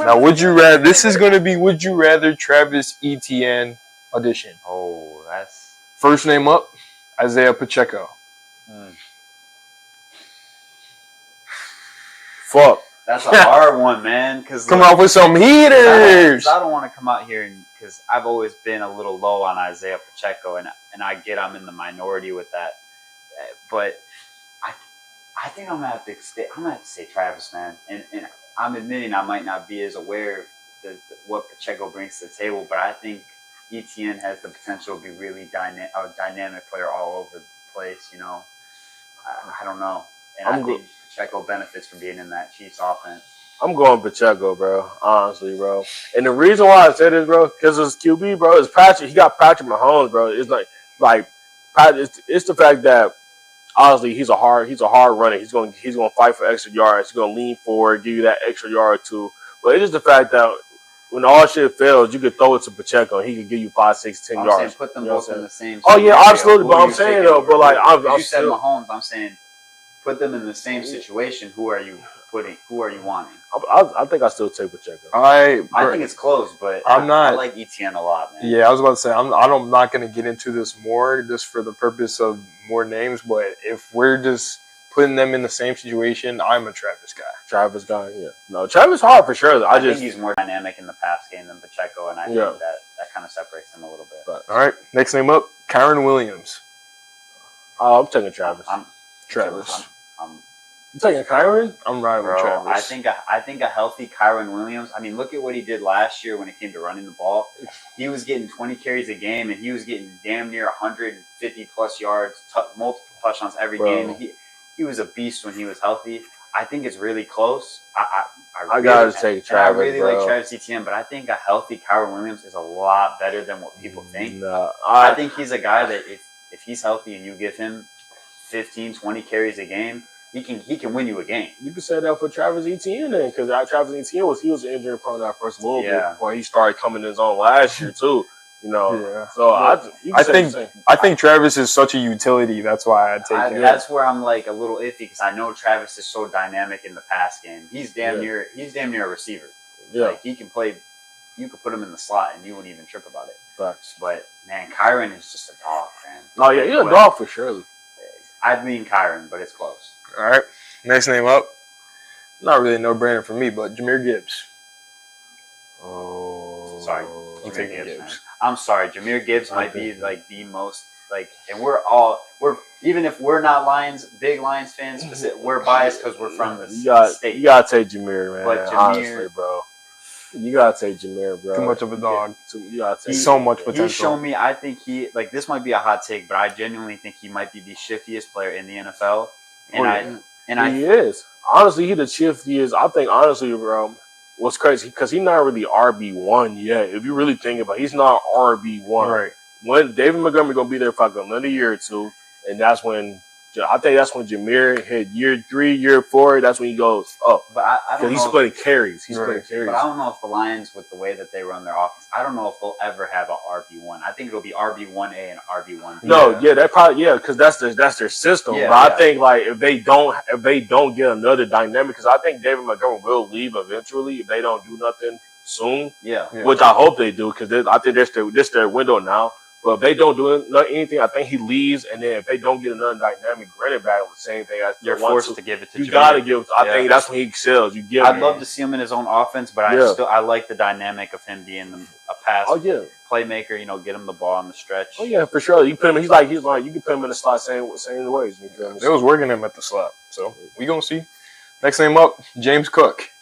Now, would you rather? This is going to be would you rather Travis Etienne audition. Oh, that's... First name up, Isaiah Pacheco. Fuck. That's a hard one, man. Come off with some heaters. I don't want to come out here because I've always been a little low on Isaiah Pacheco, and I get I'm in the minority with that. But I think I'm gonna have to say Travis, man. And I'm admitting I might not be as aware of what Pacheco brings to the table, but I think Etienne has the potential to be really a dynamic player all over the place. I don't know. And I think Pacheco benefits from being in that Chiefs offense. I'm going Pacheco, bro. Honestly, bro. And the reason why I said this, bro, because it's QB, bro, is Patrick. He got Patrick Mahomes, bro. It's like it's the fact that honestly he's a hard runner. He's going to fight for extra yards. He's going to lean forward, give you that extra yard or two. But it's just the fact that when all shit fails, you could throw it to Pacheco and he could give you 5, 6, 10 yards. Saying put them both in the same. Oh yeah, absolutely. But I'm saying though, but like you said Mahomes, I'm saying put them in the same situation. Who are you Who are you wanting? I think I still take Pacheco. I think it's close, but I'm not. I like ETN a lot, man. Yeah, I was about to say I'm not going to get into this more just for the purpose of more names. But if we're just putting them in the same situation, I'm a Travis guy. Travis guy, yeah. No, Travis hard for sure. I think he's more dynamic in the pass game than Pacheco, and I think that kind of separates him a little bit. But, all right, next name up, Kyron Williams. I'm taking Travis. Travis. You taking Kyron? I'm riding with Travis. I think a healthy Kyron Williams. I mean, look at what he did last year when it came to running the ball. He was getting 20 carries a game, and he was getting damn near 150 plus yards, multiple touchdowns every game. He was a beast when he was healthy. I think it's really close. I gotta take Travis. I really like Travis Etienne, but I think a healthy Kyron Williams is a lot better than what people think. No, I think he's a guy that if he's healthy and you give him 15, 20 carries a game, he can win you a game. You can say that for Travis Etienne then, because Travis Etienne was injury prone that first little bit before he started coming in his own last year too. You know, so I think Travis is such a utility. That's why I take him. That's where I'm like a little iffy because I know Travis is so dynamic in the pass game. He's damn near a receiver. Yeah, like he can play. You could put him in the slot and you wouldn't even trip about it. Facts. But man, Kyron is just a dog, man. Oh yeah, he's a dog for sure. I'd lean Kyron, but it's close. All right, next name up. Not really no brainer for me, but Jahmyr Gibbs. Oh, sorry, I'm taking Gibbs. Man. I'm sorry, Jahmyr Gibbs might be like the most and we're even if we're not big Lions fans, we're biased because we're from the state. You gotta take Jahmyr, man. But Jahmyr, honestly, bro, you gotta take Jahmyr, bro. Too much of a dog. You gotta take so much potential. He's shown me. I think this might be a hot take, but I genuinely think he might be the shiftiest player in the NFL. And he is. Honestly, he the shiftiest. I think honestly, bro. What's crazy because he's not really RB1 yet. If you really think about it, he's not RB1. Right. When David Montgomery gonna be there for like another year or two, and that's when Jahmyr hit year 3, year 4. That's when he goes up. But I don't know. He's splitting carries. He's splitting carries. But I don't know if the Lions, with the way that they run their offense, I don't know if they'll ever have a RB1. I think it'll be RB1A and RB1B. No, that probably because that's their system. Yeah, but I think like if they don't get another dynamic, because I think David Montgomery will leave eventually if they don't do nothing soon. Yeah. Which I hope they do because I think this their window now. But if they don't do anything, I think he leaves. And then if they don't get another dynamic running back, the same thing. You're forced to give it to. You gotta give. I think that's when he excels. You give. I'd love to see him in his own offense, but I like the dynamic of him being a pass playmaker. You know, get him the ball on the stretch. Oh yeah, for sure. You put him. He's like you can put him in the slot same ways. You feel me? They was working him at the slot, so we gonna see. Next name up, James Cook.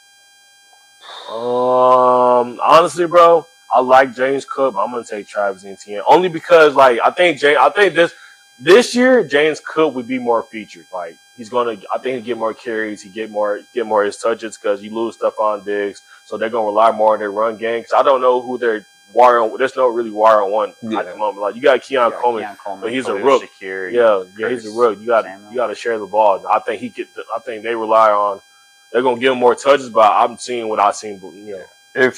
Honestly, bro. I like James Cook, but I'm gonna take Travis Etienne only because, like, I think this year James Cook would be more featured. Like, I think he'll get more carries, he get more of his touches because you lose Stephon Diggs, so they're gonna rely more on their run game. Because I don't know who they're wire. There's no really wire on one at the moment. Like, you got Keon Coleman, but he's a rook. Yeah, he's a rook. You got to share the ball. I think I think they rely on. They're gonna give him more touches, but I'm seeing what I've seen. You know,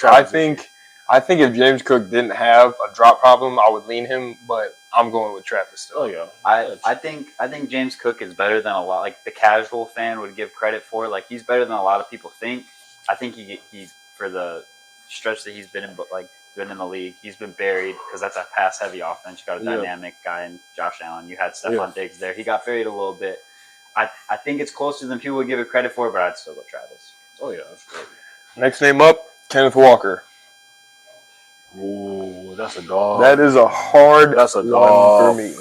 I think if James Cook didn't have a drop problem, I would lean him, but I'm going with Travis still. Oh yeah. I think James Cook is better than a lot, like the casual fan would give credit for. Like, he's better than a lot of people think. I think he for the stretch that he's been in the league, he's been buried because that's a pass heavy offense. You got a dynamic guy in Josh Allen. You had Stephon Diggs there. He got buried a little bit. I think it's closer than people would give it credit for, but I'd still go Travis. Oh yeah, that's great. Next name up, Kenneth Walker. Ooh, that's a dog. That is a hard. That's a dog for me.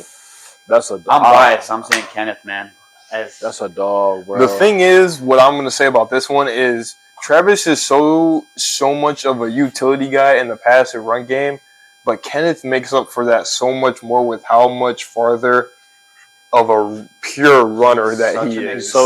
That's a dog. I'm biased. I'm saying Kenneth, man. That's a dog, bro. The thing is, what I'm going to say about this one is Travis is so much of a utility guy in the passive run game, but Kenneth makes up for that so much more with how much farther of a pure runner that he is. He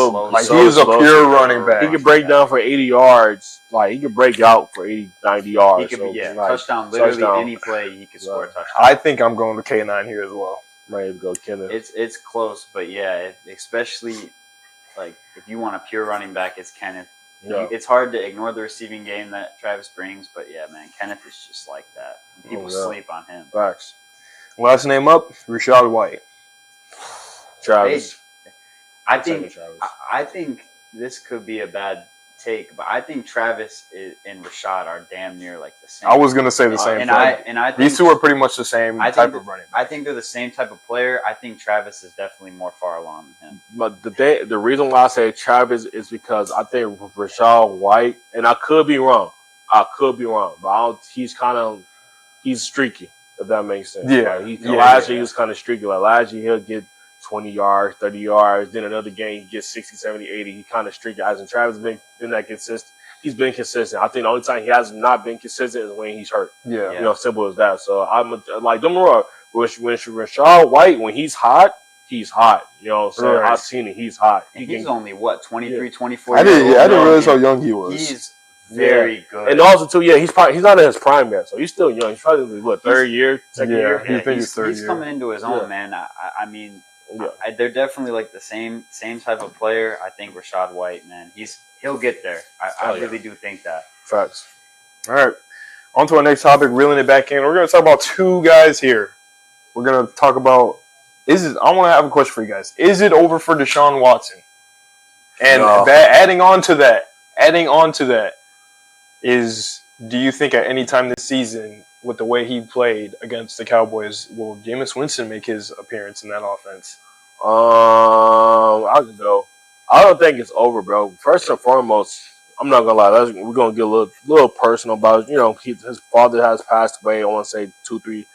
is a pure running back. He can break down for 80 yards. Like, he can break out for 80, 90 yards. He can touchdown. Literally any play, he can score a touchdown. I think I'm going to K9 here as well. Ready to go, Kenneth. It's close, but especially like if you want a pure running back, it's Kenneth. Yeah. It's hard to ignore the receiving game that Travis brings, but yeah, man, Kenneth is just like that. People sleep on him. Facts. Last name up, Rachaad White. Travis. I think this could be a bad take, but I think Travis and Rashad are damn near like the same. I was gonna say the same thing. I think these two are pretty much the same type of running back. I think they're the same type of player. I think Travis is definitely more far along than him. But the reason why I say Travis is because I think Rashad White, and I could be wrong, but he's streaky, if that makes sense. Yeah. Like last year he was kind of streaky. Like last year he'll get 20 yards, 30 yards. Then another game he gets 60, 70, 80. He kind of streaky. As in Travis been that consistent. He's been consistent. I think the only time he has not been consistent is when he's hurt. Yeah. You know, simple as that. So I'm like, don't get me wrong. When Rashad White, when he's hot, he's hot. You know what I'm saying? Right. I've seen it. He's hot. He's only, 23, 24 I years old? didn't realize how young he was. He's very good. And also, too, he's not in his prime yet. So he's still young. He's probably, third year, second year? Yeah, he's coming into his own, man. I mean, they're definitely like the same type of player. I think Rashad White, man, he'll get there. I really do think that. Facts. All right. On to our next topic, reeling it back in. We're going to talk about two guys here. We're going to talk about, I want to have a question for you guys. Is it over for Deshaun Watson? And adding on to that is, do you think at any time this season, with the way he played against the Cowboys, will Jameis Winston make his appearance in that offense? I can go. I don't think it's over, bro. First and foremost, I'm not gonna lie. We're gonna get a little personal about it. His father has passed away. I want to say two, 3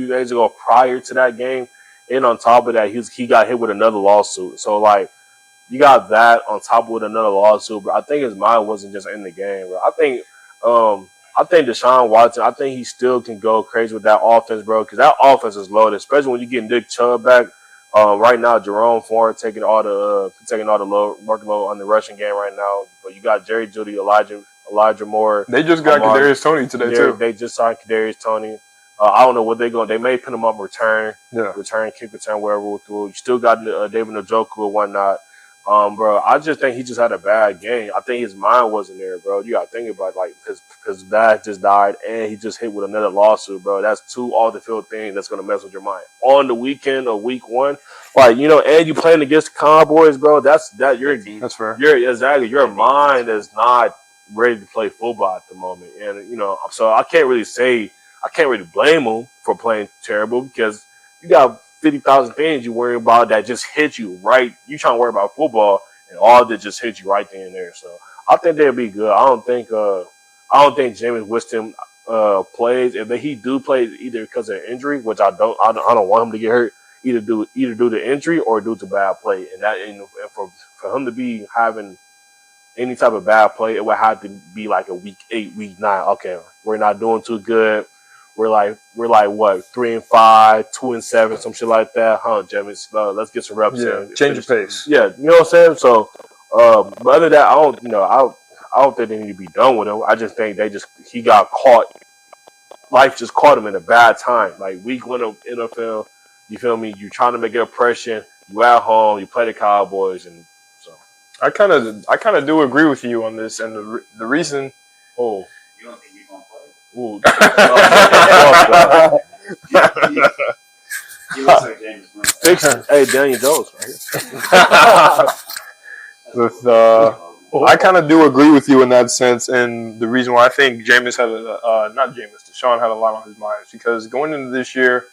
days ago. Prior to that game, and on top of that, he got hit with another lawsuit. So like, you got that on top with another lawsuit. But I think his mind wasn't just in the game, bro. I think Deshaun Watson, I think he still can go crazy with that offense, bro, because that offense is loaded, especially when you get Nick Chubb back. Right now, Jerome Ford taking all the workload on the rushing game right now. But you got Jerry Jeudy, Elijah Moore. They just got Kadarius Toney today too. They just signed Kadarius Toney. I don't know what they're going. They may put him up return, kick return, wherever. You still got David Njoku and whatnot. Bro, I just think he just had a bad game. I think his mind wasn't there, bro. You got to think about it, like his dad just died and he just hit with another lawsuit, bro. That's two off the field things that's gonna mess with your mind on the weekend of week one. Like and you playing against the Cowboys, bro. That's fair. Your mind is not ready to play football at the moment, and so I can't really blame him for playing terrible because you got 50,000 things you worry about that just hit you right. You trying to worry about football and all that just hit you right then and there. So I think they'll be good. I don't think Jameis Winston plays. If he do play, either because of injury, which I don't want him to get hurt. Either due to injury or due to bad play. And for him to be having any type of bad play, it would have to be like a week 8, week 9. Okay, we're not doing too good. We're like what, 3-5, 2-7, some shit like that, huh, Jameis? Let's get some reps in. Change of pace. Yeah, you know what I'm saying? So, but other than that, I don't think they need to be done with him. I just think he got caught. Life just caught him in a bad time. Like week 1 of NFL, you feel me? You're trying to make an impression. You at home, you play the Cowboys, and so. I kind of do agree with you on this, and the reason. Oh. You don't think he's gonna play? Ooh. He looks like James Winston. Hey, Daniel Jones, right? I kind of do agree with you in that sense, and the reason why I think Deshaun had a lot on his mind is because going into this year,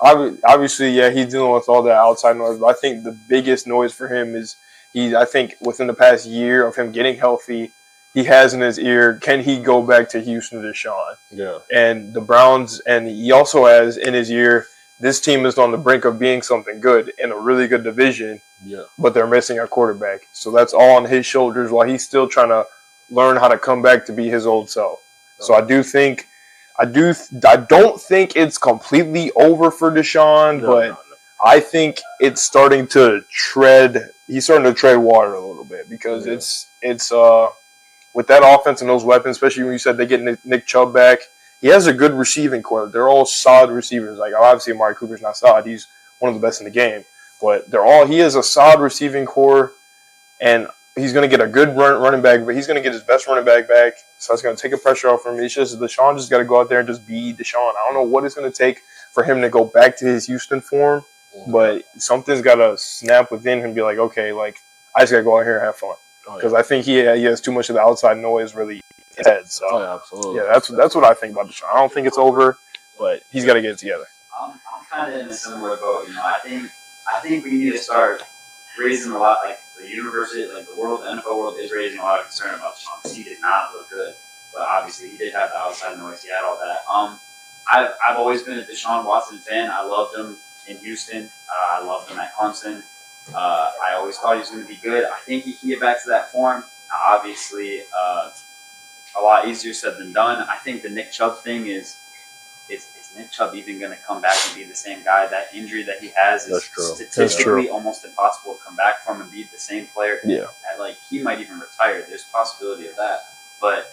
obviously, he's dealing with all that outside noise, but I think the biggest noise for him is I think within the past year of him getting healthy, he has in his ear, can he go back to Houston to Deshaun? Yeah. And the Browns, and he also has in his ear, this team is on the brink of being something good in a really good division, but they're missing a quarterback. So that's all on his shoulders while he's still trying to learn how to come back to be his old self. So I don't think it's completely over for Deshaun, but I think it's starting to he's starting to tread water a little bit because it's with that offense and those weapons, especially when you said they get Nick Chubb back, he has a good receiving core. They're all solid receivers. Like obviously Amari Cooper's not solid. He's one of the best in the game. But he has a solid receiving core, and he's going to get a good running back, but he's going to get his best running back back. So it's going to take the pressure off from him. It's just Deshaun just got to go out there and just be Deshaun. I don't know what it's going to take for him to go back to his Houston form, but something's got to snap within him and be like, okay, like I just got to go out here and have fun. because I think he has too much of the outside noise really in his head. So absolutely. Yeah, that's what I think about Deshaun. I don't think it's over, but he's got to get it together. I'm kind of in a similar boat. I think we need to start raising a lot, like the university, like the world, the NFL world is raising a lot of concern about Deshaun because he did not look good. But obviously, he did have the outside noise. He had all that. I've always been a Deshaun Watson fan. I loved him in Houston. I loved him at Clemson. I always thought he was going to be good. I think he can get back to that form. Now, obviously, a lot easier said than done. I think the Nick Chubb thing is Nick Chubb even going to come back and be the same guy? That injury that he has is statistically almost impossible to come back from and be the same player. Yeah. And, like, he might even retire. There's a possibility of that. But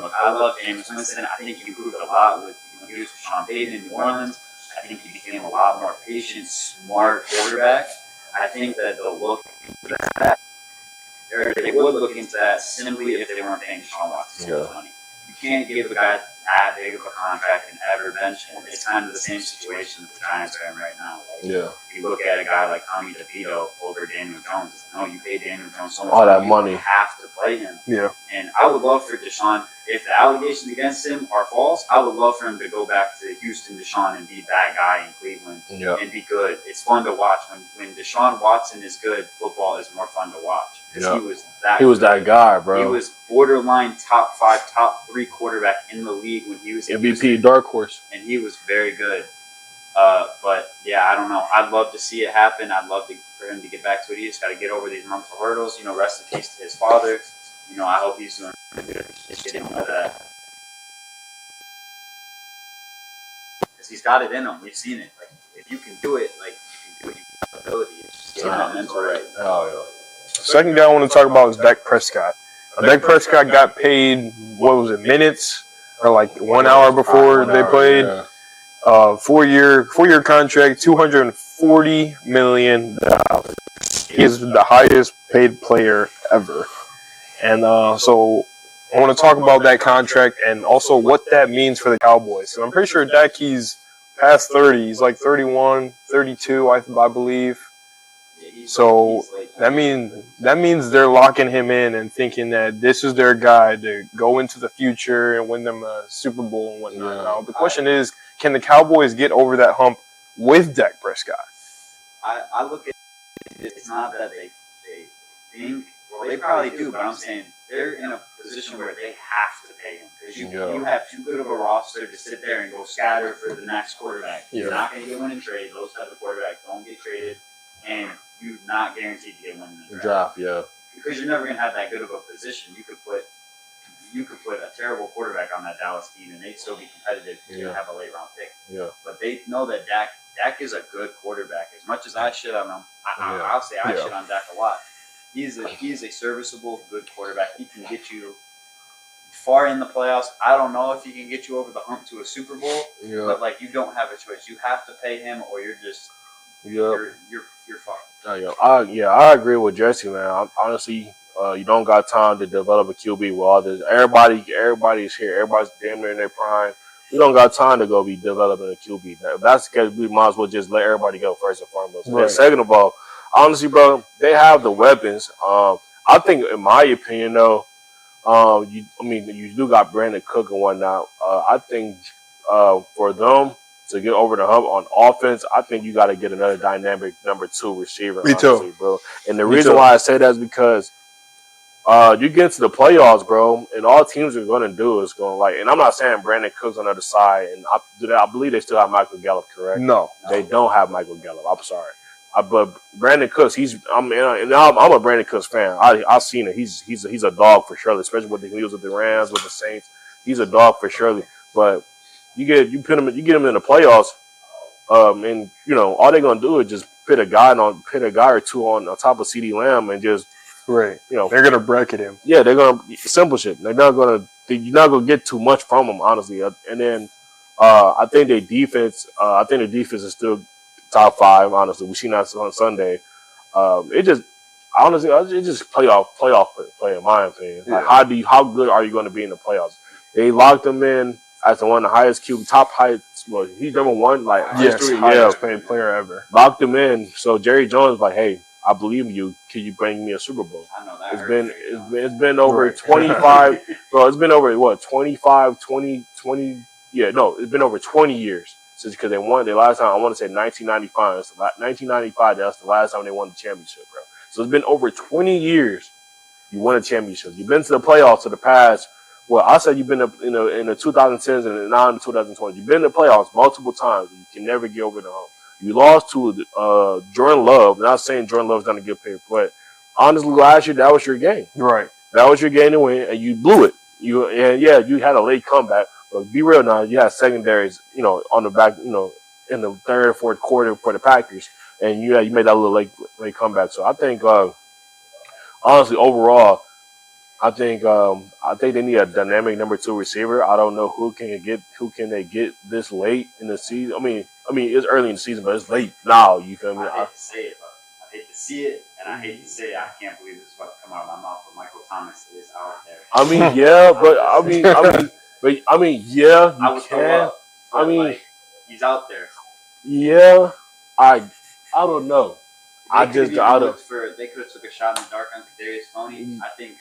look, I love Jameis Winston. I think he improved a lot when he was with Sean Payton in New Orleans. I think he became a lot more patient, smart quarterback. I think that they'll look into that. Or they would look into that simply if they weren't paying Deshaun Watson so much money. You can't give a guy that big of a contract and ever bench him. It's kind of the same situation that the Giants are in right now. Yeah. You look at a guy like Tommy DeVito over Daniel Jones. No, you pay Daniel Jones so much all that money. You have to play him. Yeah. And I would love for Deshaun, if the allegations against him are false, I would love for him to go back to Houston Deshaun and be that guy in Cleveland and be good. It's fun to watch. When Deshaun Watson is good, football is more fun to watch. Because he was that guy, bro. He was borderline top 5, top 3 quarterback in the league when he was MVP Houston, dark horse. And he was very good. But yeah, I don't know. I'd love to see it happen. I'd love for him to get back to it. He just got to get over these mental hurdles. Rest in peace to his father. I hope he's doing good. Just getting over that. Because he's got it in him. We've seen it. Like, if you can do it, you can do it. You have the ability. It's just getting that mental right. Oh, yeah. Second guy I want to talk about is Dak Prescott. Dak Prescott got paid, minutes or like 1 hour before they played. Yeah. Four-year contract, $240 million. He is the highest paid player ever. And so I want to talk about that contract and also what that means for the Cowboys. So I'm pretty sure Dak, he's past 30. He's like 31, 32, I believe. So that means they're locking him in and thinking that this is their guy to go into the future and win them a Super Bowl and whatnot. Yeah. Now, the question is, can the Cowboys get over that hump with Dak Prescott? I look at it, it's not that they think, well, they probably do, but I'm saying they're in a position where they have to pay him. Because you have too good of a roster to sit there and go scatter for the next quarterback. Yeah. You're not going to get one in trade. Those type of quarterbacks don't get traded. And you're not guaranteed to get one in the draft. Yeah. Because you're never going to have that good of a position. You could put a terrible quarterback on that Dallas team, and they'd still be competitive and have a late round pick. Yeah. But they know that Dak is a good quarterback. As much as I shit on him, I'll say I shit on Dak a lot. He's a serviceable, good quarterback. He can get you far in the playoffs. I don't know if he can get you over the hump to a Super Bowl, but you don't have a choice. You have to pay him, or you're just you're fucked. I agree with Jesse, man. Honestly, you don't got time to develop a QB with all this. Everybody's here. Everybody's damn near in their prime. We don't got time to go be developing a QB. If that's the case, we might as well just let everybody go first and foremost. Right. And second of all, honestly, bro, they have the weapons. I think, in my opinion, though, you do got Brandon Cook and whatnot. I think for them to get over the hump on offense, I think you got to get another dynamic number 2 receiver. Me too, bro. And the reason why I say that is because you get into the playoffs, bro, and all teams are going to do is going and I'm not saying Brandon Cook's on the other side, and I believe they still have Michael Gallup, correct? No. They don't have Michael Gallup. I'm sorry. But Brandon Cooks, I'm a Brandon Cooks fan. I've seen it. He's a dog for surely, especially when he was with the Rams, with the Saints. He's a dog for surely. But you get him in the playoffs, and all they're gonna do is just put a guy or two on top of CeeDee Lamb and just they're gonna bracket him. Yeah, they're gonna simple shit. You're not gonna get too much from him, honestly. And then I think their defense. I think the defense is still top 5, honestly. We seen that on Sunday. It's just playoff play in my opinion. Yeah. How good are you going to be in the playoffs? They locked him in as one of the highest top highest. Well, he's number 1 history. Highest paid player ever. Locked him in. So Jerry Jones hey, I believe in you. Can you bring me a Super Bowl? I know that. It's been over 25. Bro, it's been over what 25, 20, 20. Yeah, no, it's been over 20 years since because they won the last time. I want to say 1995. 1995. That's the last time they won the championship, bro. So it's been over 20 years. You won a championship. You've been to the playoffs for the past. Well, I said you've been in the 2010s and now in the 2020s. You've been in the playoffs multiple times. You can never get over the hump. You lost to Jordan Love. I'm not saying Jordan Love's not a good player, but honestly, last year that was your game. Right. That was your game to win, and you blew it. You had a late comeback. But be real now, you had secondaries, on the back, in the third or fourth quarter for the Packers, and you made that little late comeback. So I think, honestly, overall, I think they need a dynamic number 2 receiver. I don't know who can they get this late in the season. I mean it's early in the season, but it's late now. You feel me? I hate to say it, but I hate to see it, and I hate to say it. I can't believe this is about to come out of my mouth. But Michael Thomas is out there. I mean, yeah, but yeah, you can. I mean, he's out there. Yeah, I don't know. They could have took a shot in the dark on Kadarius Toney. I think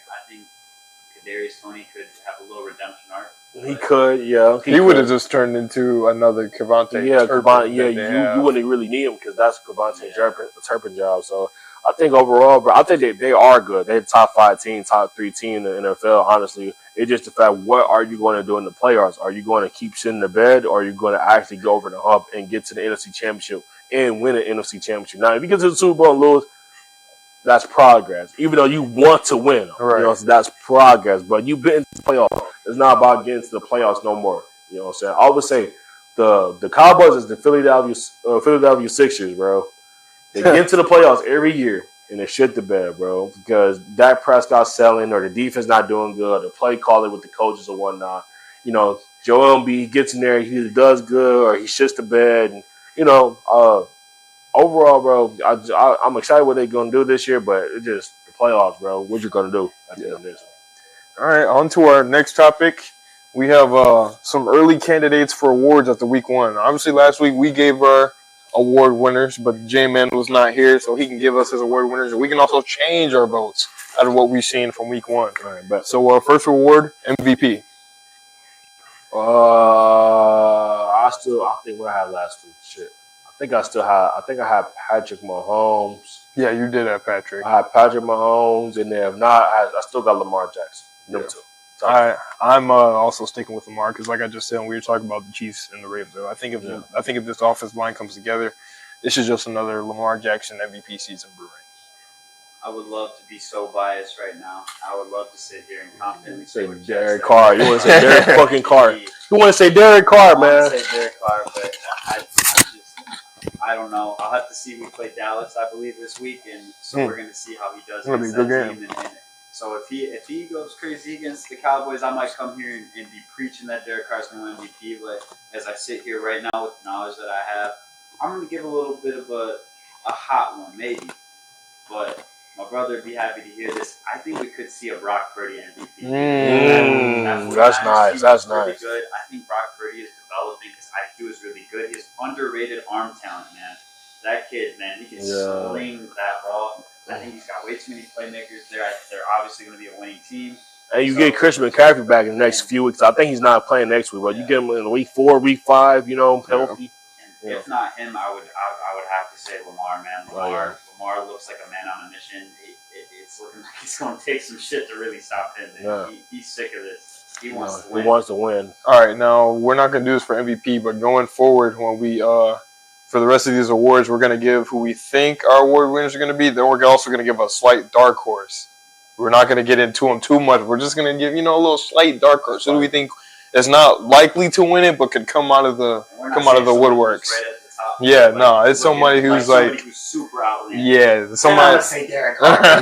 Kadarius Toney could have a little redemption arc. He could, yeah. He would have just turned into another Kevontae. Yeah, you wouldn't really need him because that's Kevontae Turpin job. So I think overall, bro, I think they are good. They're the top 5 team, top 3 team in the NFL. Honestly, it's just the fact: what are you going to do in the playoffs? Are you going to keep shit in the bed, or are you going to actually go over the hump and get to the NFC Championship and win an NFC Championship? Now, if you get to the Super Bowl and lose, that's progress. Even though you want to win, right. So that's progress. But you've been to the playoffs. It's not about getting to the playoffs no more. You know what I'm saying? I would say the Cowboys is the Philadelphia Sixers, bro. They get to the playoffs every year and they shit the bed, bro, because Dak Prescott's selling or the defense not doing good, the play calling with the coaches or whatnot. Joel Embiid gets in there, he either does good or he shits the bed. And, overall, bro, I'm excited what they're going to do this year, but it's just the playoffs, bro. What you going to do at the end of this? All right, on to our next topic. We have some early candidates for awards at the week 1. Obviously, last week we gave our award winners, but J-Man was not here, so he can give us his award winners. And we can also change our votes out of what we've seen from week 1. All right, bet. So, first award, MVP. I think what I had last week. Shit. I think I had Patrick Mahomes. Yeah, you did have Patrick. I had Patrick Mahomes, and then if not, I still got Lamar Jackson. Number 2. I'm also sticking with Lamar because, like I just said, when we were talking about the Chiefs and the Ravens, I think if this offensive line comes together, this is just another Lamar Jackson MVP season brewing. I would love to be so biased right now. I would love to sit here and confidently say Derek Carr. You want to say Derek fucking Carr? You want to say Derek Carr, man? I want to say Derek Carr, but I don't know. I'll have to see. We play Dallas, I believe, this week, and so we're going to see how he does against that team. And so if he goes crazy against the Cowboys, I might come here and be preaching that Derek Carr's going to MVP. But as I sit here right now with the knowledge that I have, I'm going to give a little bit of a hot one, maybe. But my brother would be happy to hear this. I think we could see a Brock Purdy MVP. That's nice. That's nice. Good. I think Brock Purdy is developing. His IQ is really good. His underrated arm talent, man. That kid, man, he can sling that ball. I think he's got way too many playmakers there. They're obviously going to be a winning team. And you get Christian McCaffrey back in the next few weeks. I think he's not playing next week, but you get him in week 4, week 5, healthy. And if not him, I would have to say Lamar, man. Lamar looks like a man on a mission. It's looking like he's going to take some shit to really stop him. Yeah. He's sick of this. He wants to win. He wants to win. All right, now we're not going to do this for MVP, but going forward, when we for the rest of these awards, we're going to give who we think our award winners are going to be. Then we're also going to give a slight dark horse. We're not going to get into them too much. We're just going to give a little slight dark horse. Who do we think is not likely to win it, but could come out of the woodworks? Right it's somebody who's who's super outlandish. Yeah, somebody. I'm gonna say Derek Carr.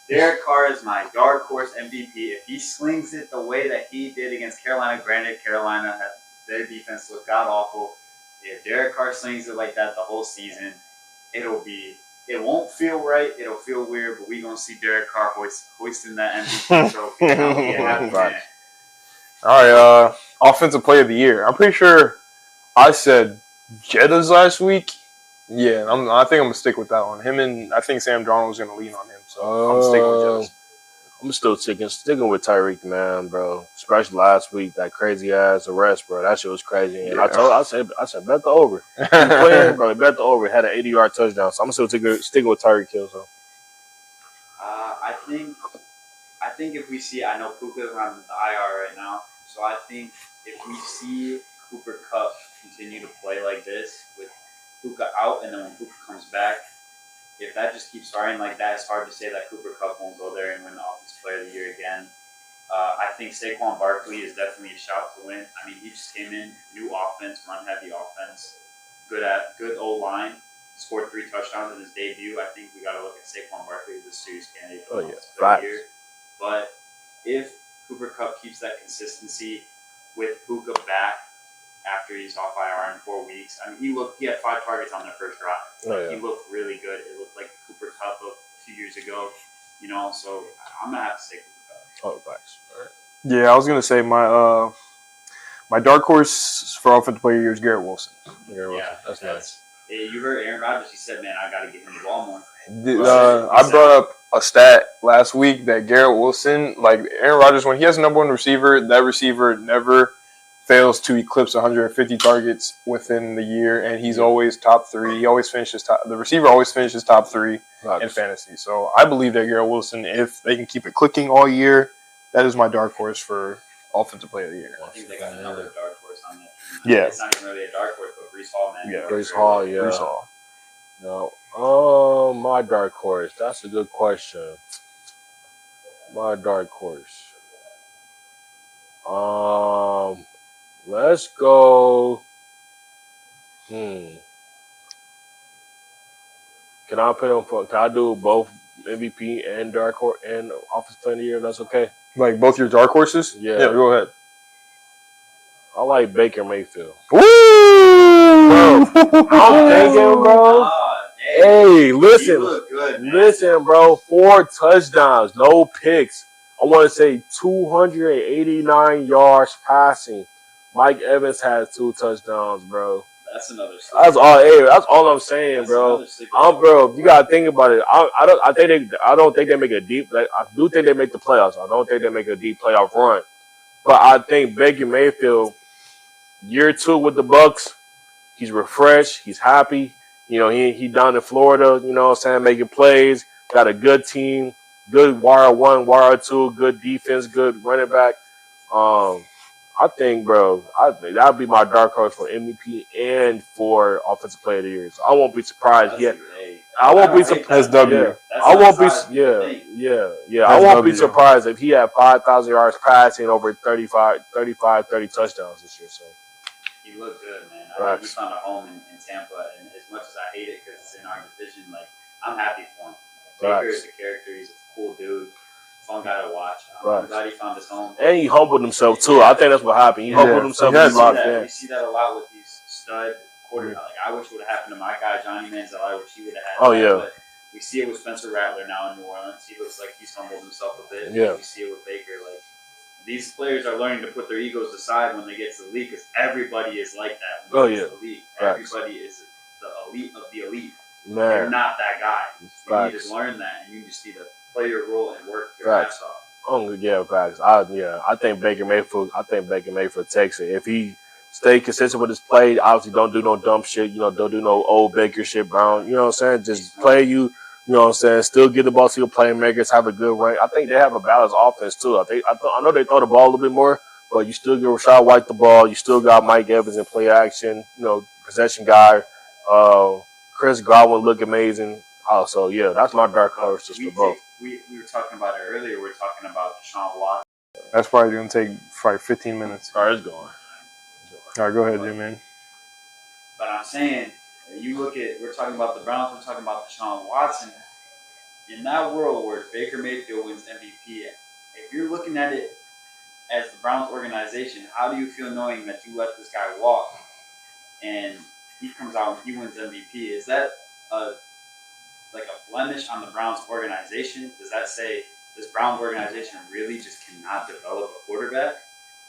Derek Carr is my dark horse MVP. If he slings it the way that he did against Carolina, granted Carolina had their defense looked god awful. If Derek Carr slings it like that the whole season, it won't feel right. It'll feel weird, but we're going to see Derek Carr hoisting that MVP trophy. All right, offensive player of the year. I'm pretty sure I said Jettas last week. Yeah, I think I'm gonna stick with that one. Him and I think Sam Darnold's gonna lean on him, so I'm sticking with Jets. I'm still sticking with Tyreek, man, bro. Especially last week, that crazy ass arrest, bro. That shit was crazy. And Yeah. I said, bet the over. He playing, bro. Bet the over. Had an 80-yard touchdown. So I'm still sticking with Tyreek Hill. So. I think if we see, I know Puka's on the IR right now, so I think if we see Cooper Kupp continue to play like this with Puka out, and then when Puka comes back, if that just keeps firing like that, it's hard to say that Cooper Kupp won't go there and win the Offensive Player of the Year again. I think Saquon Barkley is definitely a shout to win. I mean, he just came in, new offense, run-heavy offense, good O-line, scored 3 touchdowns in his debut. I think we got to look at Saquon Barkley as a serious candidate for the Offensive Player of the Year. But if Cooper Kupp keeps that consistency with Puka back after he's off IR in 4 weeks, I mean, he had 5 targets on their first drive. He looked really good. It looked like Cooper Kupp of a few years ago, so I'm going to have to say Cooper Kupp. Oh, thanks. Yeah, I was gonna say my dark horse for Offensive Player of the Year is Garrett Wilson. That's nice. You heard Aaron Rodgers. He said, "Man, I got to get him the ball more." I brought up a stat last week that Garrett Wilson, like Aaron Rodgers, when he has a number 1 receiver, that receiver never fails to eclipse 150 targets within the year, and he's always top 3. He always finishes top. The receiver always finishes top 3 in fantasy. So I believe that Garrett Wilson, if they can keep it clicking all year, that is my dark horse for Offensive Player of the Year. I think they got another dark horse on that team. Yeah, it's not even really a dark horse, but Breece Hall, man. Yeah, Breece Hall. Yeah, Breece Hall. No, my dark horse. That's a good question. My dark horse. Let's go. Can I put him for? Can I do both MVP and dark horse and Offensive Player of the Year? That's okay. Like both your dark horses? Yeah. Go ahead. I like Baker Mayfield. Woo! Bro, I'm thinking, bro. Hey, listen, good, listen, bro. 4 touchdowns, no picks. I want to say 289 yards passing. Mike Evans has 2 touchdowns, bro. That's another. That's all. Hey, that's all I'm saying, bro. Bro, you gotta think about it. I don't think they make a deep. I do think they make the playoffs. I don't think they make a deep playoff run. But I think Baker Mayfield, year 2 with the Bucks, he's refreshed. He's happy. He down in Florida. Making plays. Got a good team. Good wire 1, wire 2. Good defense. Good running back. I think, bro, that'd be my dark horse for MVP and for Offensive Player of the Year. So I won't be surprised. I won't be surprised. W. I won't be. I won't be surprised if he had 5,000 yards passing over 30 touchdowns this year. So he looked good, man. I think he found a home in Tampa, and as much as I hate it because it's in our division, I'm happy for him. Baker is a character. He's a cool dude. Fun guy to watch. I'm glad he found his home. And he humbled himself too. I think that's what happened. He humbled himself. We see that a lot with these stud quarterbacks. I wish it would have happened to my guy Johnny Manziel. I wish he would have had. But we see it with Spencer Rattler now in New Orleans. He looks like he's humbled himself a bit. We see it with Baker. These players are learning to put their egos aside when they get to the league because everybody is like that. When they get to the league. Everybody is the elite of the elite. Man. You're not that guy. You need to learn that, and you just need to play your role and work your ass off. Oh yeah, facts. I think Baker Mayfield takes it if he stay consistent with his play. Obviously, don't do no dumb shit. Don't do no old Baker shit, Brown. You know what I'm saying? Just play you. You know what I'm saying? Still get the ball to your playmakers. Have a good run. I think they have a balanced offense too. I know they throw the ball a little bit more, but you still get Rashad White the ball. You still got Mike Evans in play action. Possession guy. Chris Godwin look amazing. So yeah, that's my dark horse just for both. We were talking about it earlier. We were talking about Deshaun Watson. That's probably going to take 15 minutes. All right, it's going. All right, go ahead, Jim. But I'm saying, we're talking about the Browns. We're talking about Deshaun Watson. In that world where Baker Mayfield wins MVP, if you're looking at it as the Browns organization, how do you feel knowing that you let this guy walk and he comes out and he wins MVP? Is that a blemish on the Browns organization? Does that say this Browns organization really just cannot develop a quarterback?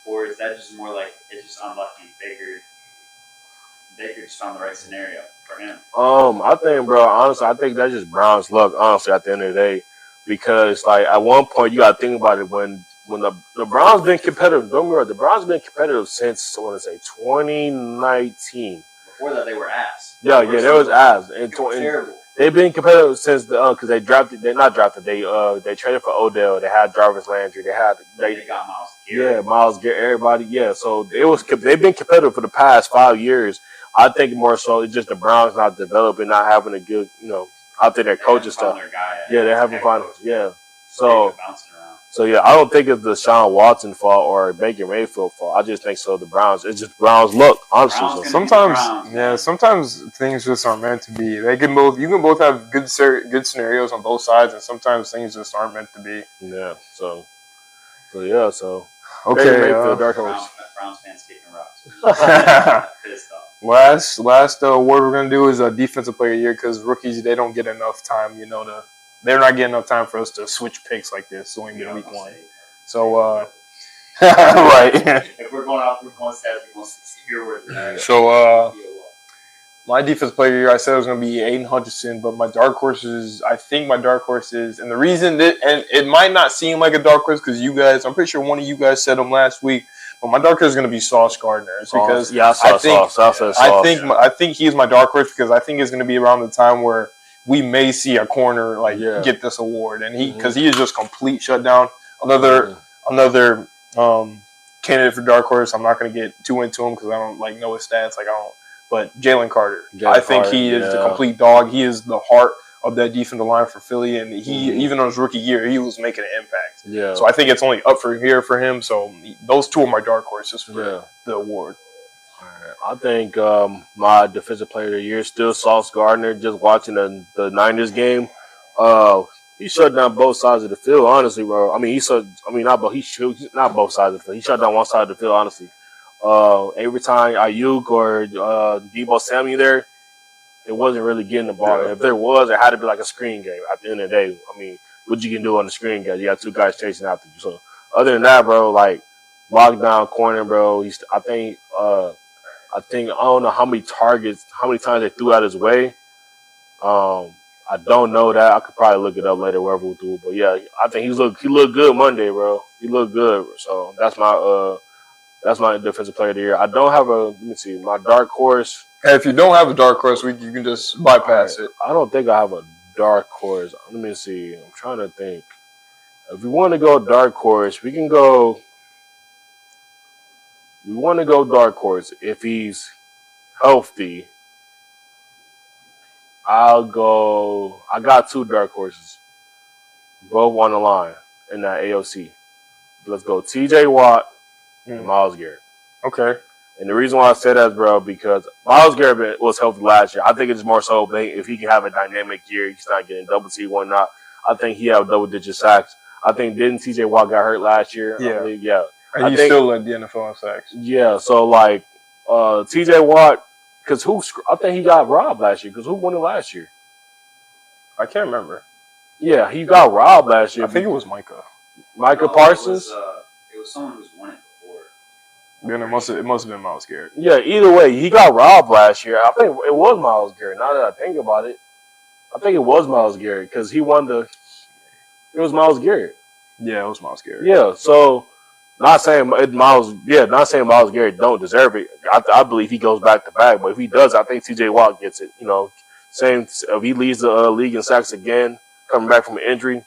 Or is that just more like it's just unlucky Baker just found the right scenario? for him? I think, bro, honestly, I think that's just Brown's luck, honestly, at the end of the day. Because, like, at one point, you got to think about it. When the Browns been competitive, don't get me wrong, the Browns been competitive since, I want to say, 2019. Before that, they were ass. Yeah, there was ass. Terrible. They've been competitive since because they drafted. They're not drafted. They traded for Odell. They had Jarvis Landry. They got Miles Garrett. Yeah, Miles Garrett. Everybody. Yeah, so they've been competitive for the past 5 years. I think more so it's just the Browns not developing, not having a good, out there their coaching stuff. Yeah, they haven't found. Yeah, so yeah, I don't think it's the Deshaun Watson fault or Baker Mayfield fault. I just think so. The Browns, it's just Browns' luck, honestly. Sometimes things just aren't meant to be. You can both have good scenarios on both sides, and sometimes things just aren't meant to be. Yeah. So. Okay. Browns fans kicking rocks. Pissed off. Last award we're gonna do is a defensive player of the year because rookies they don't get enough time. They're not getting enough time for us to switch picks like this. So we get week 1. So right. If we're going off week 1 stats, we want to hear where. So my defensive player of the year, I said it was going to be Aiden Hutchinson, but my dark horse is, and the reason that, and it might not seem like a dark horse because I'm pretty sure one of you guys said him last week, but my dark horse is going to be Sauce Gardner. Because I think he's my dark horse because I think it's going to be around the time where we may see a corner get this award, and because he is just complete shutdown. Another candidate for dark horse. I'm not going to get too into him because I don't know his stats. But Jalen Carter, I think he is the complete dog. He is the heart of that defensive line for Philly, and he even on his rookie year, he was making an impact. Yeah. So I think it's only up for here for him. So those two are my dark horses for the award. All right. I think my defensive player of the year is still Sauce Gardner. Just watching the Niners game, he shut down both sides of the field. Honestly, bro. He's not both sides of the field. He shut down one side of the field. Honestly. Every time Ayuk or Deebo Samuel there, it wasn't really getting the ball. Yeah. If there was, it had to be like a screen game. At the end of the day, what you can do on the screen game, you got two guys chasing after you. So other than that, bro, lockdown corner, bro. I don't know how many times they threw out his way. I don't know that. I could probably look it up later, wherever we do. But yeah, I think he looked good Monday, bro. He looked good. So that's my defensive player of the year. I don't have my dark horse. Hey, if you don't have a dark horse, you can just bypass it. I don't think I have a dark horse. Let me see. I'm trying to think. If we want to go dark horse, we can go. We want to go dark horse if he's healthy. I got 2 dark horses, both on the line in that AOC. Let's go TJ Watt and Myles Garrett. Okay. And the reason why I say that is, bro, because Myles Garrett was healthy last year. I think it's more so if he can have a dynamic year, he's not getting double T, whatnot. I think he have double-digit sacks. I think didn't TJ Watt got hurt last year? Yeah. And he still led the NFL in sacks. Yeah, so TJ Watt, because I think he got robbed last year. Because who won it last year? I can't remember. Yeah, he got robbed last year. I think it was Micah Parsons. It was someone who's won it before. Then it must have been Myles Garrett. Yeah, either way, he got robbed last year. I think it was Myles Garrett. Now that I think about it, I think it was Myles Garrett because he won It was Myles Garrett. Yeah, it was Myles Garrett. Yeah, so not saying Myles Garrett don't deserve it. I believe he goes back to back, but if he does, I think TJ Watt gets it. Same if he leads the league in sacks again, coming back from an injury,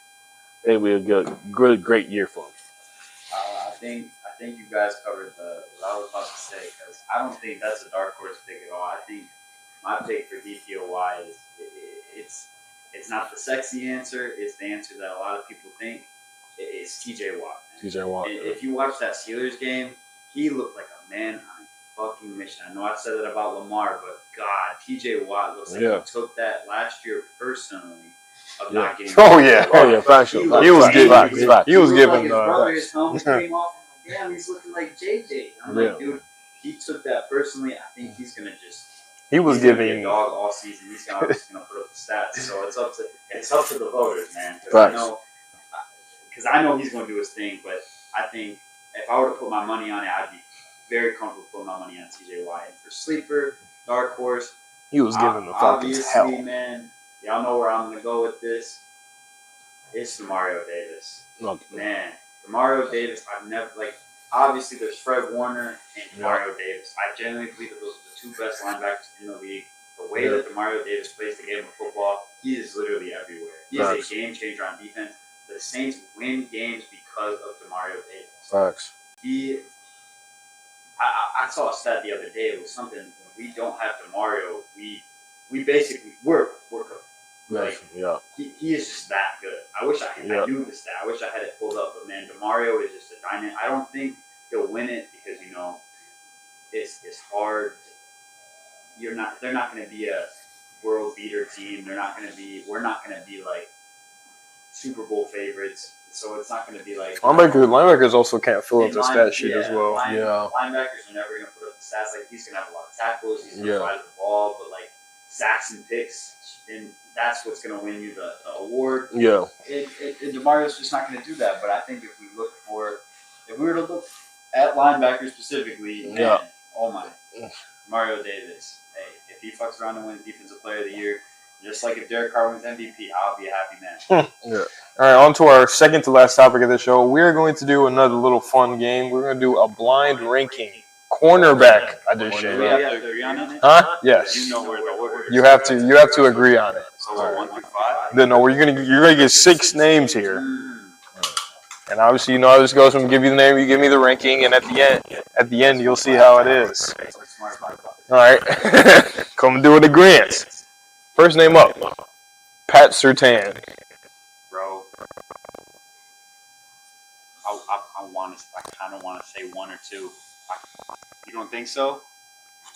it'll be a great year for him. I think you guys covered what I was about to say because I don't think that's a dark horse pick at all. I think my pick for DPOY is it's not the sexy answer. It's the answer that a lot of people think. It's TJ Watt. TJ Watt. If you watch that Steelers game, he looked like a man on a fucking mission. I know I said it about Lamar, but God, TJ Watt looks like he took that last year personally. Of not getting factual. He was giving his brother his helmet came off. Damn, he's looking like JJ. I'm like, dude, he took that personally. I think he's gonna just. He was giving a dog all season. He's gonna put up the stats. So it's up to the voters, man. Because I know he's gonna do his thing. But I think if I were to put my money on it, I'd be very comfortable putting my money on TJ Watt. And for sleeper, dark horse, He was giving the Falcons hell. Obviously, man, y'all know where I'm going to go with this. It's Demario Davis. Okay. Man, Demario Davis, I've never, like, obviously there's Fred Warner and Demario Davis. I genuinely believe that those are the two best linebackers in the league. The way that Demario Davis plays the game of football, he is literally everywhere. He is a game changer on defense. The Saints win games because of Demario Davis. Facts. I saw a stat the other day. It was something, when we don't have Demario, we basically, we're cooked. Like, he is just that good. I wish I knew the stat. I wish I had it pulled up. But, man, Demario is just a dynamic. I don't think he'll win it because, you know, it's hard. They're not going to be a world beater team. We're not going to be like Super Bowl favorites. So it's not going to be like linebackers also can't fill up the stat sheet as well. Linebackers are never going to put up the stats. Like, he's going to have a lot of tackles. He's going to fly the ball, but like sacks and picks, and that's what's going to win you the award. Yeah. Demario's just not going to do that. But I think if we were to look at linebackers specifically, man, oh my, Mario Davis. Hey, if he fucks around and wins Defensive Player of the Year, just like if Derek Carr wins MVP, I'll be a happy man. All right, on to our second to last topic of the show. We're going to do another little fun game. We're going to do a blind ranking cornerback edition. Do we have to agree on it? Huh? Yes. You know where the order is. You have to agree on it. So 1 through 5? No, you're gonna get 6 names here. And obviously, you know how this goes. I'm gonna give you the name, you give me the ranking, and at the end, you'll see how it is. All right, come do it, Grant. First name up, Pat Surtain. Bro, I kind of want to say 1 or 2. You don't think so?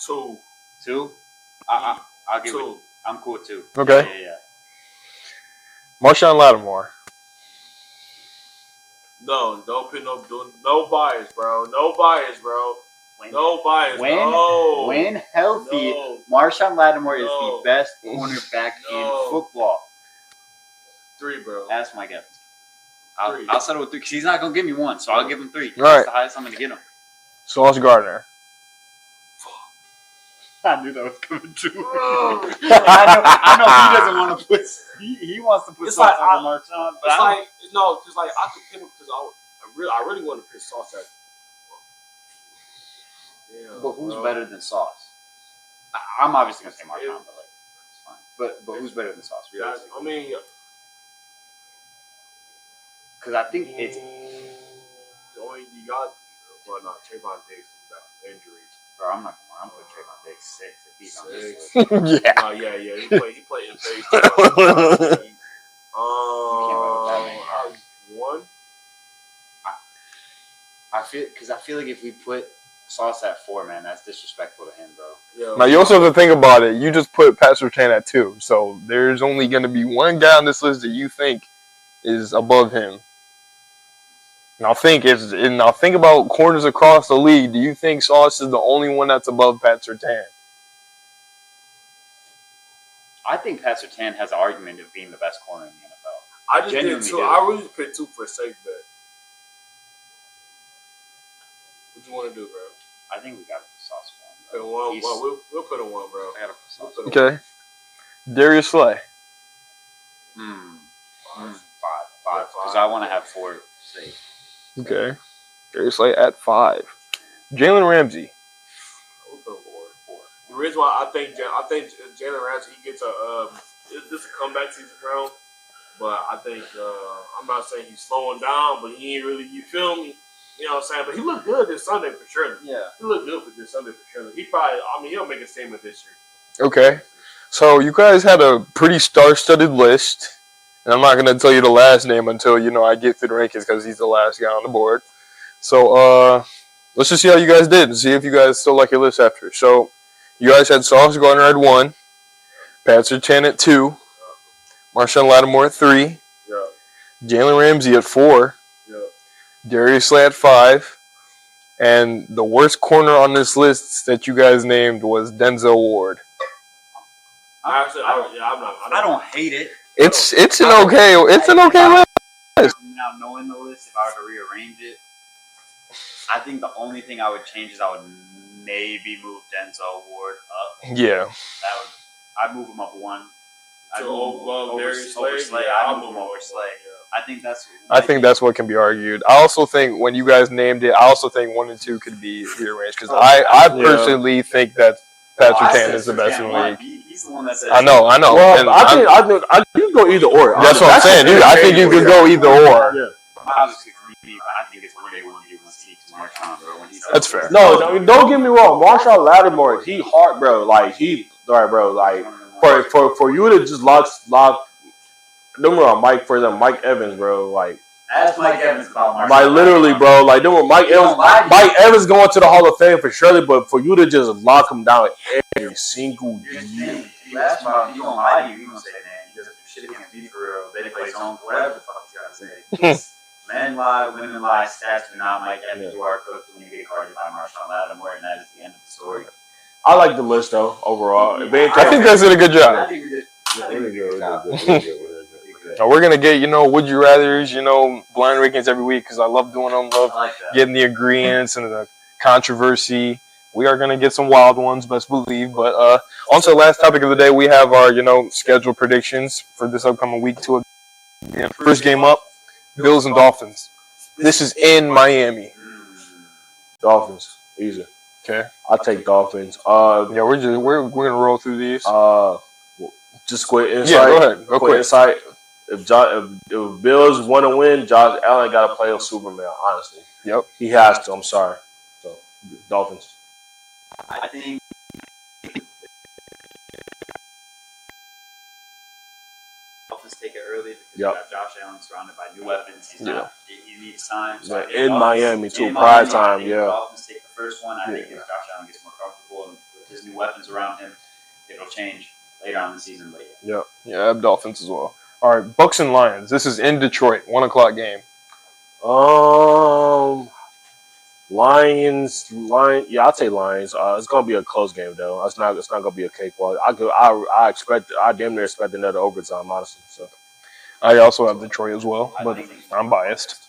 2. 2? I'll give 2. it. I'm cool with 2. Okay. Yeah. Marshawn Lattimore. No, don't put no bias, bro. No bias, bro. No bias. When healthy, Marshawn Lattimore is the best cornerback in football. 3, bro. That's my guess. I'll settle with 3 because he's not gonna give me 1, so I'll give him 3. All right. That's the highest I'm gonna get him. Sauce Gardner. I knew that was coming true. I know he doesn't want to put. He wants to put Sauce on Marshawn. Because I could pin him because I really want to put Sauce at. Yeah, but who's better than Sauce? I'm obviously gonna say Marshawn, but like, it's fine. But who's better than Sauce? I mean, because I think it's. You got Trayvon Diggs got injuries. Bro, I'm putting Trayvon Diggs 6 if he's on this list. Yeah. He played in phase 1. I feel like if we put Sauce at 4, man, that's disrespectful to him, bro. Yeah. Now you also have to think about it. You just put Pat Surtain at 2, so there's only going to be one guy on this list that you think is above him. Now think about corners across the league. Do you think Sauce is the only one that's above Pat Surtain? I think Pat Surtain has an argument of being the best corner in the NFL. I just did 2. I really picked 2 for a safe bet. What you want to do, bro? I think we got to put Sauce 1. We'll put him 1, bro. I got to put Sauce 1. Okay. Darius Slay. 5. Because I want to have 4 safe. Okay. Darius Slay at 5. Jalen Ramsey. We'll put him 4. The reason why I think Jalen Ramsey, he gets this a comeback season for him. But I think I'm not saying he's slowing down, but he ain't really. You feel me? You know what I'm saying? But he looked good this Sunday for sure. Yeah, he looked good for this Sunday for sure. He'll make a statement this year. Okay, so you guys had a pretty star-studded list, and I'm not going to tell you the last name until I get through the rankings because he's the last guy on the board. So let's just see how you guys did and see if you guys still like your list after. So you guys had Sauce Gardner at 1, Pat Surtain at 2, Marshawn Lattimore at 3, Jalen Ramsey at 4. Darius Slay at 5, and the worst corner on this list that you guys named was Denzel Ward. I don't hate it. It's an okay list. Now knowing the list, if I were to rearrange it, I think the only thing I would change is I would maybe move Denzel Ward up. Yeah. I move him up one. I So move him over Darius Slay? Slay. Yeah, I I'll move him move over him Slay. over, I think that's what can be argued. I also think when you guys named it, I also think 1 and 2 could be rearranged because I personally think that Patrick Surtain is the best in the league. He's the one that said. I know. Well, And I think you go either or. that's what I'm saying, dude. I think you could go either or. Yeah. Obviously, for me, I think it's 1A, 1B, 1C to Marshawn, bro. That's fair. No, don't get me wrong. Marshall Lattimore, he hard, bro. Like bro. Like for you to just lock. Don't get me wrong, Mike Evans, bro. Like. Ask Mike Evans about Marshawn. Like literally, bro. Like don't worry, Mike Evans going to the Hall of Fame for surely, but for you to just lock him down every single year. You ask him about him, he won't lie to you. He won't say, man, he doesn't do shit against me for real. They play home, whatever the fuck he's got to say. Men lie, women lie, stats do not. Mike Evans, you are cooked when you get guarded by Marshawn Lattimore, and that is the end of the story. I like the list though overall. I think that's did a good job. I think we did. We're gonna get would you rather's, blind rankings every week because I love doing them. Love getting the agreements and the controversy. We are gonna get some wild ones, best believe. But on to the last topic of the day, we have our schedule predictions for this upcoming week. First game up, Bills and Dolphins. This is in Miami. Dolphins, easy. Okay, I'll take Dolphins. yeah, we're gonna roll through these. Just quick insight. Yeah, go ahead. Go quick. Insight. If Bills want to win, Josh Allen got to play a Superman. Honestly, Yep, he has to. I'm sorry. So Dolphins. I think Dolphins take it early because you got Josh Allen surrounded by new weapons. He needs time. So in Miami too, prime time. Yeah. Dolphins take the first one. I think if Josh Allen gets more comfortable and with his new weapons around him, it'll change later on in the season. But yeah, I have Dolphins as well. All right, Bucks and Lions. This is in Detroit, 1:00 game. Lions. Yeah, I'll take Lions. It's gonna be a close game though. It's not gonna be a cakewalk. I damn near expect another overtime, honestly. So I also have Detroit as well, but I'm biased.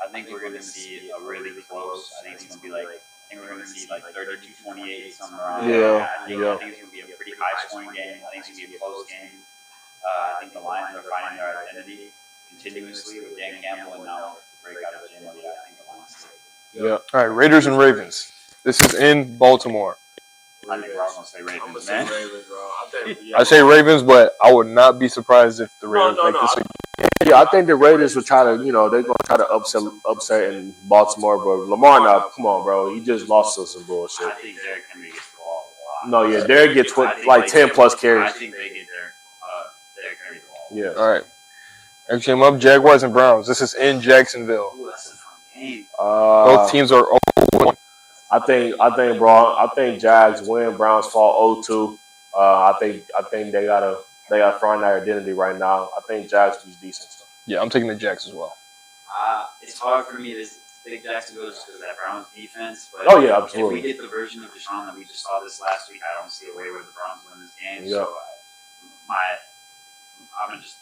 I think we're going to see a really close. I think it's going to be like, we're going to see like 32-28, somewhere around there. I think it's going to be a pretty high scoring game. I think it's going to be a close game. I think the Lions are finding their identity continuously with Dan Campbell and now breakout of Jim. I think the Lions. Yeah. All right, Raiders and Ravens. This is in Baltimore. I think we're all going to say Ravens, man. I say Ravens, but I would not be surprised if the Raiders make this again. Yeah, I think the Raiders will try to, they're going to try to upset in Baltimore, but Lamar, now, come on, bro. He just lost to some bullshit. I think Derrick Henry gets the ball a lot. No, yeah, Derrick gets like 10 plus carries. I think they get Derrick Henry the ball. Yeah. All right. Next game up, Jaguars and Browns. This is in Jacksonville. Ooh, that's a fun game. Both teams are 0-1. I think Jags win. Browns fall 0-2. I think they gotta find their identity right now. I think Jags is decent. So. Yeah, I'm taking the Jags as well. It's hard for me to think Jacksonville just because of that Browns defense. But oh yeah, absolutely. If we get the version of Deshaun that we just saw this last week, I don't see a way where the Browns win this game. Yeah. So I'm gonna just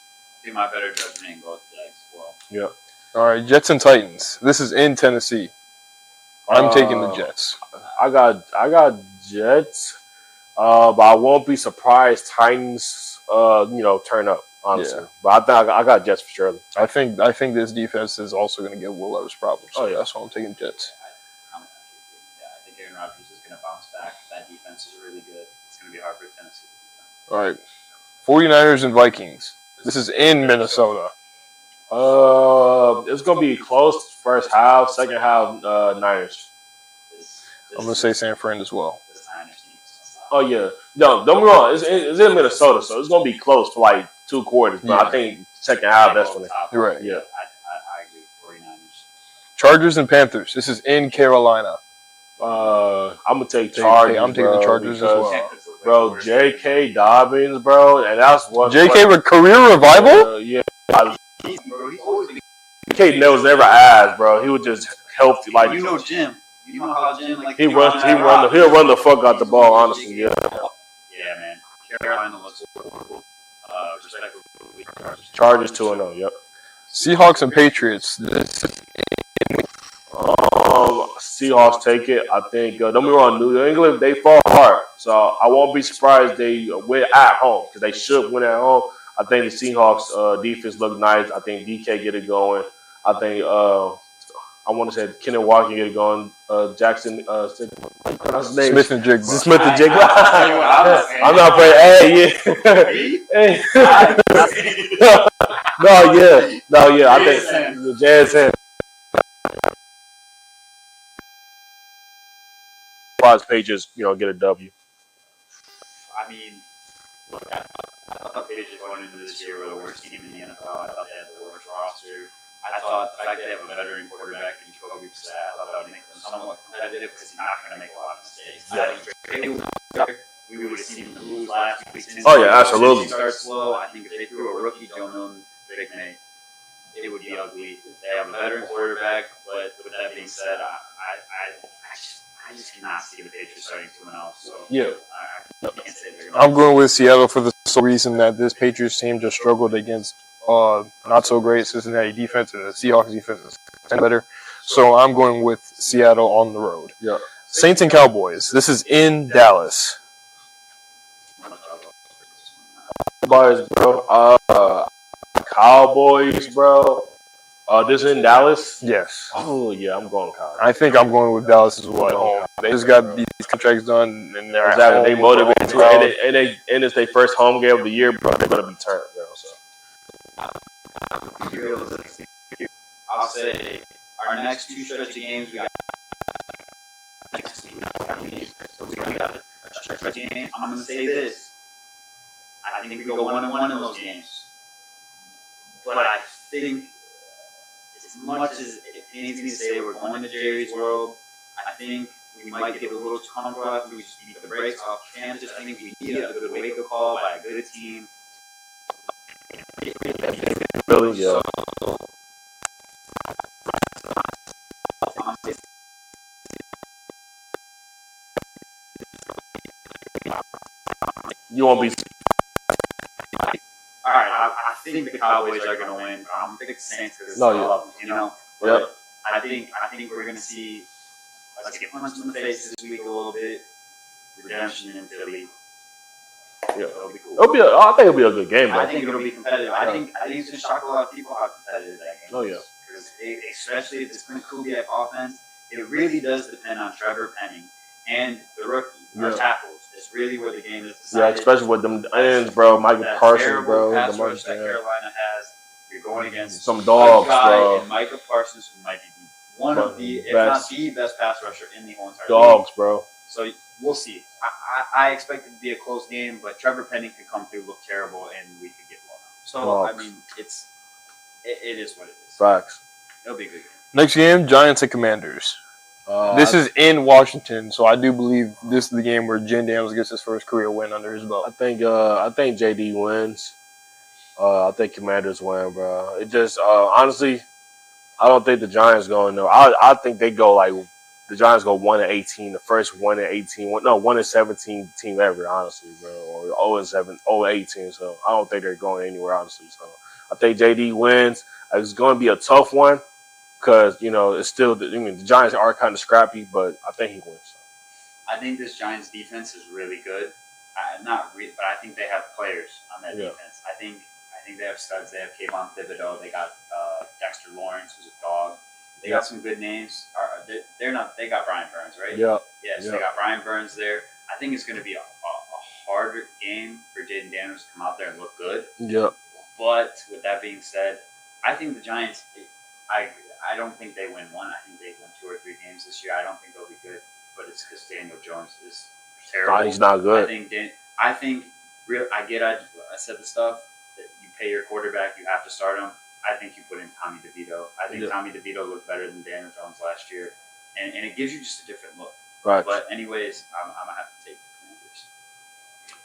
do my better judgment and go with the Jags as well. Yeah. All right, Jets and Titans. This is in Tennessee. I'm taking the Jets. I got Jets, but I won't be surprised Titans, turn up. Honestly, but I got Jets for sure. I think this defense is also going to give Will Levis problems. So that's why I'm taking Jets. I think Aaron Rodgers is going to bounce back. That defense is really good. It's going to be hard for Tennessee. All right, 49ers and Vikings. This is in Minnesota. It's gonna be close first half, second half, Niners. I'm gonna say San Fran as well. Oh yeah, no, don't be wrong. It's in Minnesota, so it's gonna be close for like 2 quarters. But I think second half, that's when you're right. Yeah, I agree. 49ers. Chargers and Panthers. This is in Carolina. I'm gonna take Chargers. I'm taking the Chargers as well. Bro, J.K. Dobbins, bro, and that's what J.K. with career revival. Yeah. J.K. knows never asked, bro. He would just help you, like Jim. You know how Jim like he'll run the fuck out the ball, honestly. Yeah. Yeah, man. Carolina looks respectfully. Chargers 2-0. Yep. Seahawks and Patriots. Seahawks take it. I think don't be wrong, New England they fall hard, so I won't be surprised they win at home because they should win at home. I think the Seahawks defense look nice. I think DK get it going. I think I want to say Kenneth Walker get it going. Jackson Smith and Jigba. Smith and Jigba. I'm not playing. Hey, yeah. Hey. No, yeah. I think the Jazz and Patriots, get a W. I mean, I thought Patriots going into this year were the worst team in the NFL. I thought they had the worst roster. I thought the fact they have a veteran quarterback in Jacoby Brissett, I thought that would make them somewhat competitive because he's not going to make a lot of mistakes. Yeah. We would have seen them lose last week. Oh yeah, absolutely. Start slow. I think if they threw a rookie Joe Milton big name, it would be ugly. They have a veteran quarterback, but with that being said, I just cannot see the Patriots starting 2-0. So yeah, I can't say they're I'm going with Seattle for the sole reason that this Patriots team just struggled against not so great Cincinnati defense, and the Seahawks defense is better. So I'm going with Seattle on the road. Yeah. Saints and Cowboys. This is in Dallas. Cowboys, bro. Cowboys, bro. This is in Dallas? Yes. Oh, yeah, I'm going Cowboys. I think I'm going with Dallas as well at home. They just got these contracts done, and they're exactly. They motivated too, and it's their first home game of the year, bro. They're gonna be turned, bro. So I'll say our next two stretch of games, we got a stretch of games. I'm gonna say this. I think we go 1-1 in those games, but I think as much as it pains me to say we're going to Jerry's World, I think we might get a little too comfortable after we just beat the brakes off Kansas. I think we need a good wake-up call by a good team. Really, yeah. You won't be. All right, I think the Cowboys are going to win. I'm going to pick the Saints because Yep. I think we're going to see us get punched in the face this week a little bit. Redemption in Philly. Yeah, it'll be cool. I think it'll be a good game, though. I think it'll be competitive. I think it's going to shock a lot of people how competitive that game is. Oh yeah. Because especially if it's Clint Kubiak offense, it really does depend on Trevor Penning and the rookie, our tackles. It's really where the game is decided. Yeah, especially with them ends, bro. Michael Parsons, bro. Pass rush that Carolina has. You're going against some dogs, bro. And Micah Parsons, who might be one of the, if not the best pass rusher in the whole entire dogs, league. Bro. So we'll see. I expect it to be a close game, but Trevor Penning could come through, look terrible, and we could get blown out. So dogs. I mean, it is what it is. Facts. It'll be a good game. Next game, Giants and Commanders. This is in Washington, so I do believe this is the game where Jen Daniels gets his first career win under his belt. I think JD wins. I think Commanders win, bro. It just honestly, I don't think the Giants going there. I think they go like the Giants go 1-18, the first 1-18, 1-17 team ever, honestly, bro, or 0-7, 0-18. So I don't think they're going anywhere, honestly. So I think JD wins. It's going to be a tough one. Because, it's still, the Giants are kind of scrappy, but I think he wins. I think this Giants defense is really good. But I think they have players on that defense. I think they have studs. They have Kayvon Thibodeau. They got Dexter Lawrence, who's a dog. They got some good names. They got Brian Burns, right? Yeah. Yes, they got Brian Burns there. I think it's going to be a harder game for Jaden Daniels to come out there and look good. Yeah. But with that being said, I think the Giants, I don't think they win one. I think they win 2 or 3 games this year. I don't think they'll be good, but it's because Daniel Jones is terrible. He's not good. I said the stuff that you pay your quarterback, you have to start him. I think you put in Tommy DeVito. I think Tommy DeVito looked better than Daniel Jones last year, and it gives you just a different look. Right. But anyways, I'm gonna have to take the Commanders.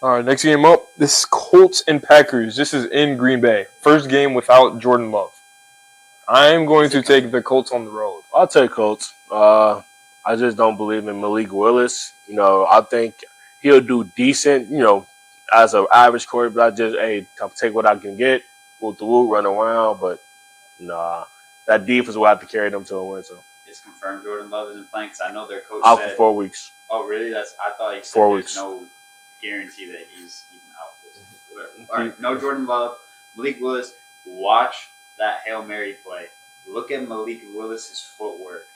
All right, next game up. This is Colts and Packers. This is in Green Bay. First game without Jordan Love. I'm going to take the Colts on the road. I'll take Colts. I just don't believe in Malik Willis. I think he'll do decent, as an average quarterback. Just, take what I can get. With the run around. But, that defense will have to carry them to a win. So it's confirmed Jordan Love isn't playing? Because I know their coach out said, for 4 weeks. Oh, really? I thought he said 4 there's weeks. no guarantee that he's even out. All right, no Jordan Love. Malik Willis, watch that Hail Mary play. Look at Malik Willis's footwork.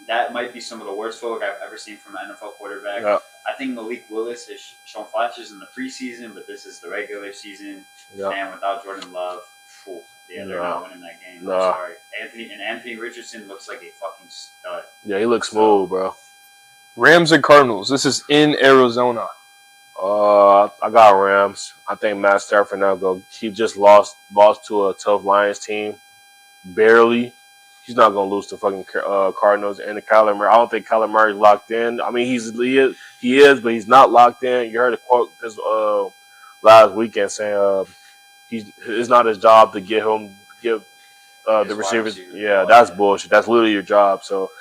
That might be some of the worst footwork I've ever seen from an NFL quarterback. Yeah. I think Malik Willis has shown flashes in the preseason, but this is the regular season. Yeah. And without Jordan Love, they're not winning that game. No. I'm sorry. Anthony Richardson looks like a fucking stud. Yeah, he looks smooth, bro. Rams and Cardinals. This is in Arizona. I got Rams. I think Matt Stafford now he just lost to a tough Lions team, barely. He's not gonna lose to fucking Cardinals and the Kyler Murray. I don't think Kyler Murray's locked in. I mean, he is, but he's not locked in. You heard a quote this last weekend saying it's not his job to give the receivers. Yeah, that's bullshit. That's literally your job. So.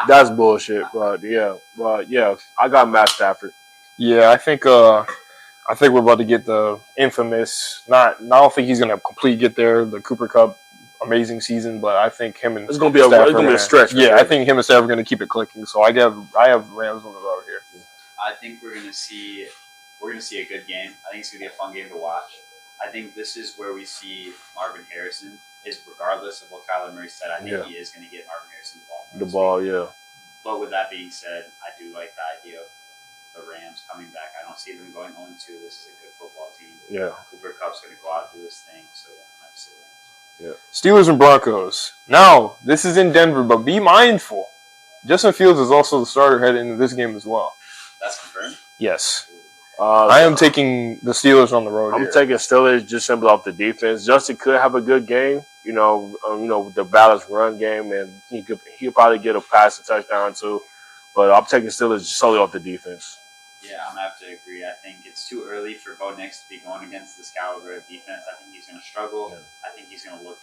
That's bullshit, but yeah, I got Matt Stafford. Yeah, I think we're about to get the infamous. I don't think he's gonna completely get there. The Cooper Kupp amazing season, but I think him and it's gonna be a stretch. Yeah, I think him and Stafford are gonna keep it clicking. So I have Rams on the road here. I think we're gonna see a good game. I think it's gonna be a fun game to watch. I think this is where we see Marvin Harrison. Is regardless of what Kyler Murray said, I think he is going to get Marvin Harrison the ball. Yeah. But with that being said, I do like the idea of the Rams coming back. I don't see them going 0-2. This is a good football team. Yeah. Cooper Kupp's going to go out and do his thing. So yeah, I'm say Rams. Yeah. Steelers and Broncos. Now this is in Denver, but be mindful. Justin Fields is also the starter heading into this game as well. That's confirmed. Yes. I am taking the Steelers on the road. I'm taking Steelers just simply off the defense. Justin could have a good game, with the balanced run game, and he'll probably get a pass and touchdown too. But I'm taking Steelers solely off the defense. Yeah, I'm gonna have to agree. I think it's too early for Bo Nix to be going against this caliber of defense. I think he's gonna struggle. Yeah. I think he's gonna look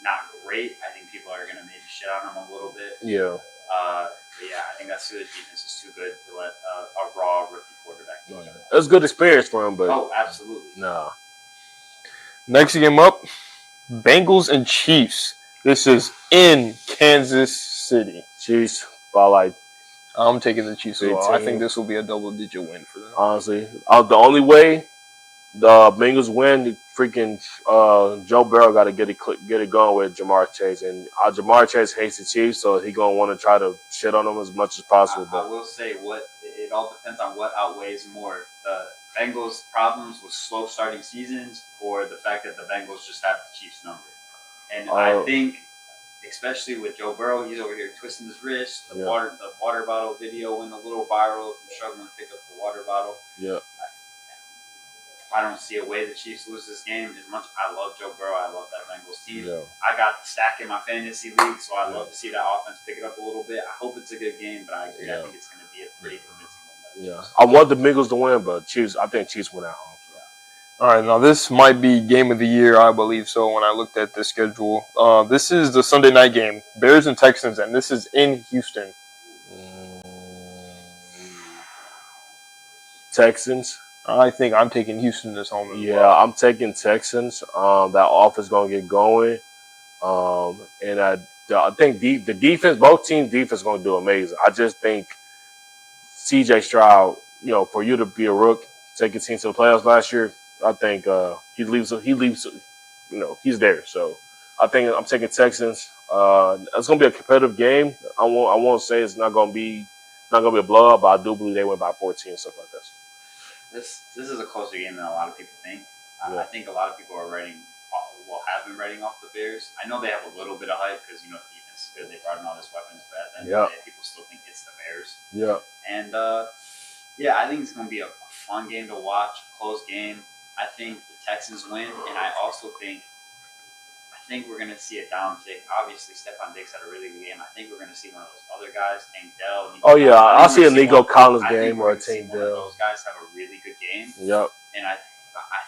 not great. I think people are gonna maybe shit on him a little bit. Yeah. But yeah, I think that Steelers defense is too good to let a raw rookie quarterback do it. It was a good experience for him, but absolutely. No. Next game up, Bengals and Chiefs. This is in Kansas City. Chiefs by like. I'm taking the Chiefs as well. I think this will be a double-digit win for them. Honestly, the only way the Bengals win, freaking Joe Burrow got to get it going with Jamar Chase, and Jamar Chase hates the Chiefs, so he's gonna want to try to shit on them as much as possible. I will say it all depends on what outweighs more: the Bengals' problems with slow starting seasons, or the fact that the Bengals just have the Chiefs' number. And I think, especially with Joe Burrow, he's over here twisting his wrist. The water bottle video went a little viral from struggling to pick up the water bottle. Yeah. I don't see a way the Chiefs lose this game. As much I love Joe Burrow, I love that Bengals team. Yeah. I got the stack in my fantasy league, so I'd love to see that offense pick it up a little bit. I hope it's a good game, but I agree. I think it's going to be a pretty convincing one. Yeah. I want the Bengals to win, but I think Chiefs win at home. So. All right, now this might be game of the year, I believe so, when I looked at the schedule. This is the Sunday night game, Bears and Texans, and this is in Houston. Texans. I think I'm taking Houston this home. Yeah, I'm taking Texans. That offense gonna get going, and I think the defense, both teams' defense, gonna do amazing. I just think C.J. Stroud, for you to be a rook, take a team to the playoffs last year, I think he leaves. He's there. So I think I'm taking Texans. It's gonna be a competitive game. I won't say it's not gonna be a blowout, but I do believe they win by 14 and stuff like this. This is a closer game than a lot of people think. I think a lot of people have been writing off the Bears. I know they have a little bit of hype because the defense is good. They brought in all these weapons, but at the end of the day, people still think it's the Bears. Yeah. And I think it's going to be a fun game to watch, a close game. I think the Texans win, and I also think we're going to see a downtick. Obviously, Stephon Diggs had a really good game. I think we're going to see one of those other guys, Tank Dell. I'll see a Nico Collins game or a Tank Dell. Those guys have a really good game. Yep. And I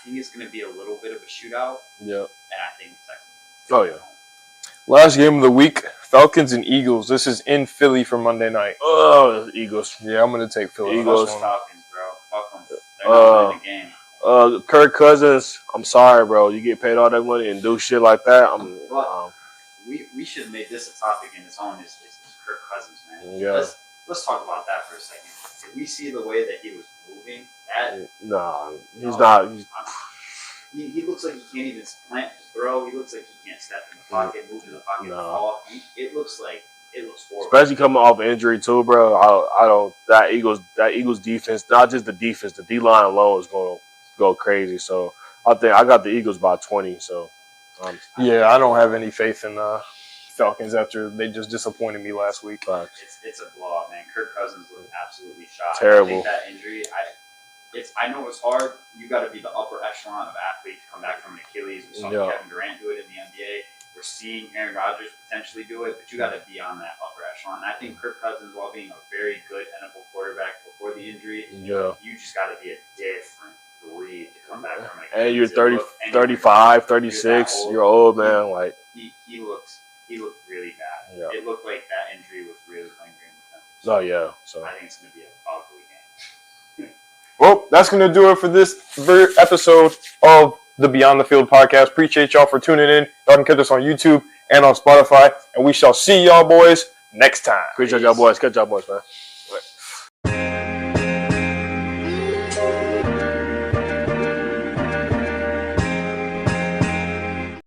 think it's going to be a little bit of a shootout. Yep. And I think the Texans. Oh, yeah. Last game of the week, Falcons and Eagles. This is in Philly for Monday night. Oh, Eagles. Yeah, I'm going to take Philly. Eagles. Falcons, bro. Fuck them. They're not winning the game. Kirk Cousins, I'm sorry, bro. You get paid all that money and do shit like that. We we should have made this a topic in its own. Is Kirk Cousins, man? Yeah. Let's talk about that for a second. Did we see the way that he was moving? He's not. He looks like he can't even plant to throw. He looks like he can't step in the pocket, move in the pocket, fall. It looks horrible. Especially coming off injury too, bro. I don't. That Eagles defense, not just the defense, the D line alone is going to go crazy. So I think I got the Eagles by 20. So yeah, I don't have any faith in Falcons after they just disappointed me last week. It's a blowout, man. Kirk Cousins looked absolutely shot. Terrible. I think that injury. I know it's hard. You got to be the upper echelon of athlete to come back from an Achilles. We saw Kevin Durant do it in the NBA. We're seeing Aaron Rodgers potentially do it, but you got to be on that upper echelon. And I think Kirk Cousins, while being a very good NFL quarterback before the injury, you just got to be a different breed to come back from an Achilles. And you're 30, 35, 36. You're old, man. Like he looked really bad. Yeah. It looked like that injury was really lingering with him. Oh yeah. So I think it's going to be an ugly game. Well, that's going to do it for this episode of the Beyond the Field podcast. Appreciate y'all for tuning in. Y'all can catch us on YouTube and on Spotify. And we shall see y'all boys next time. Appreciate y'all boys. Catch y'all boys, man.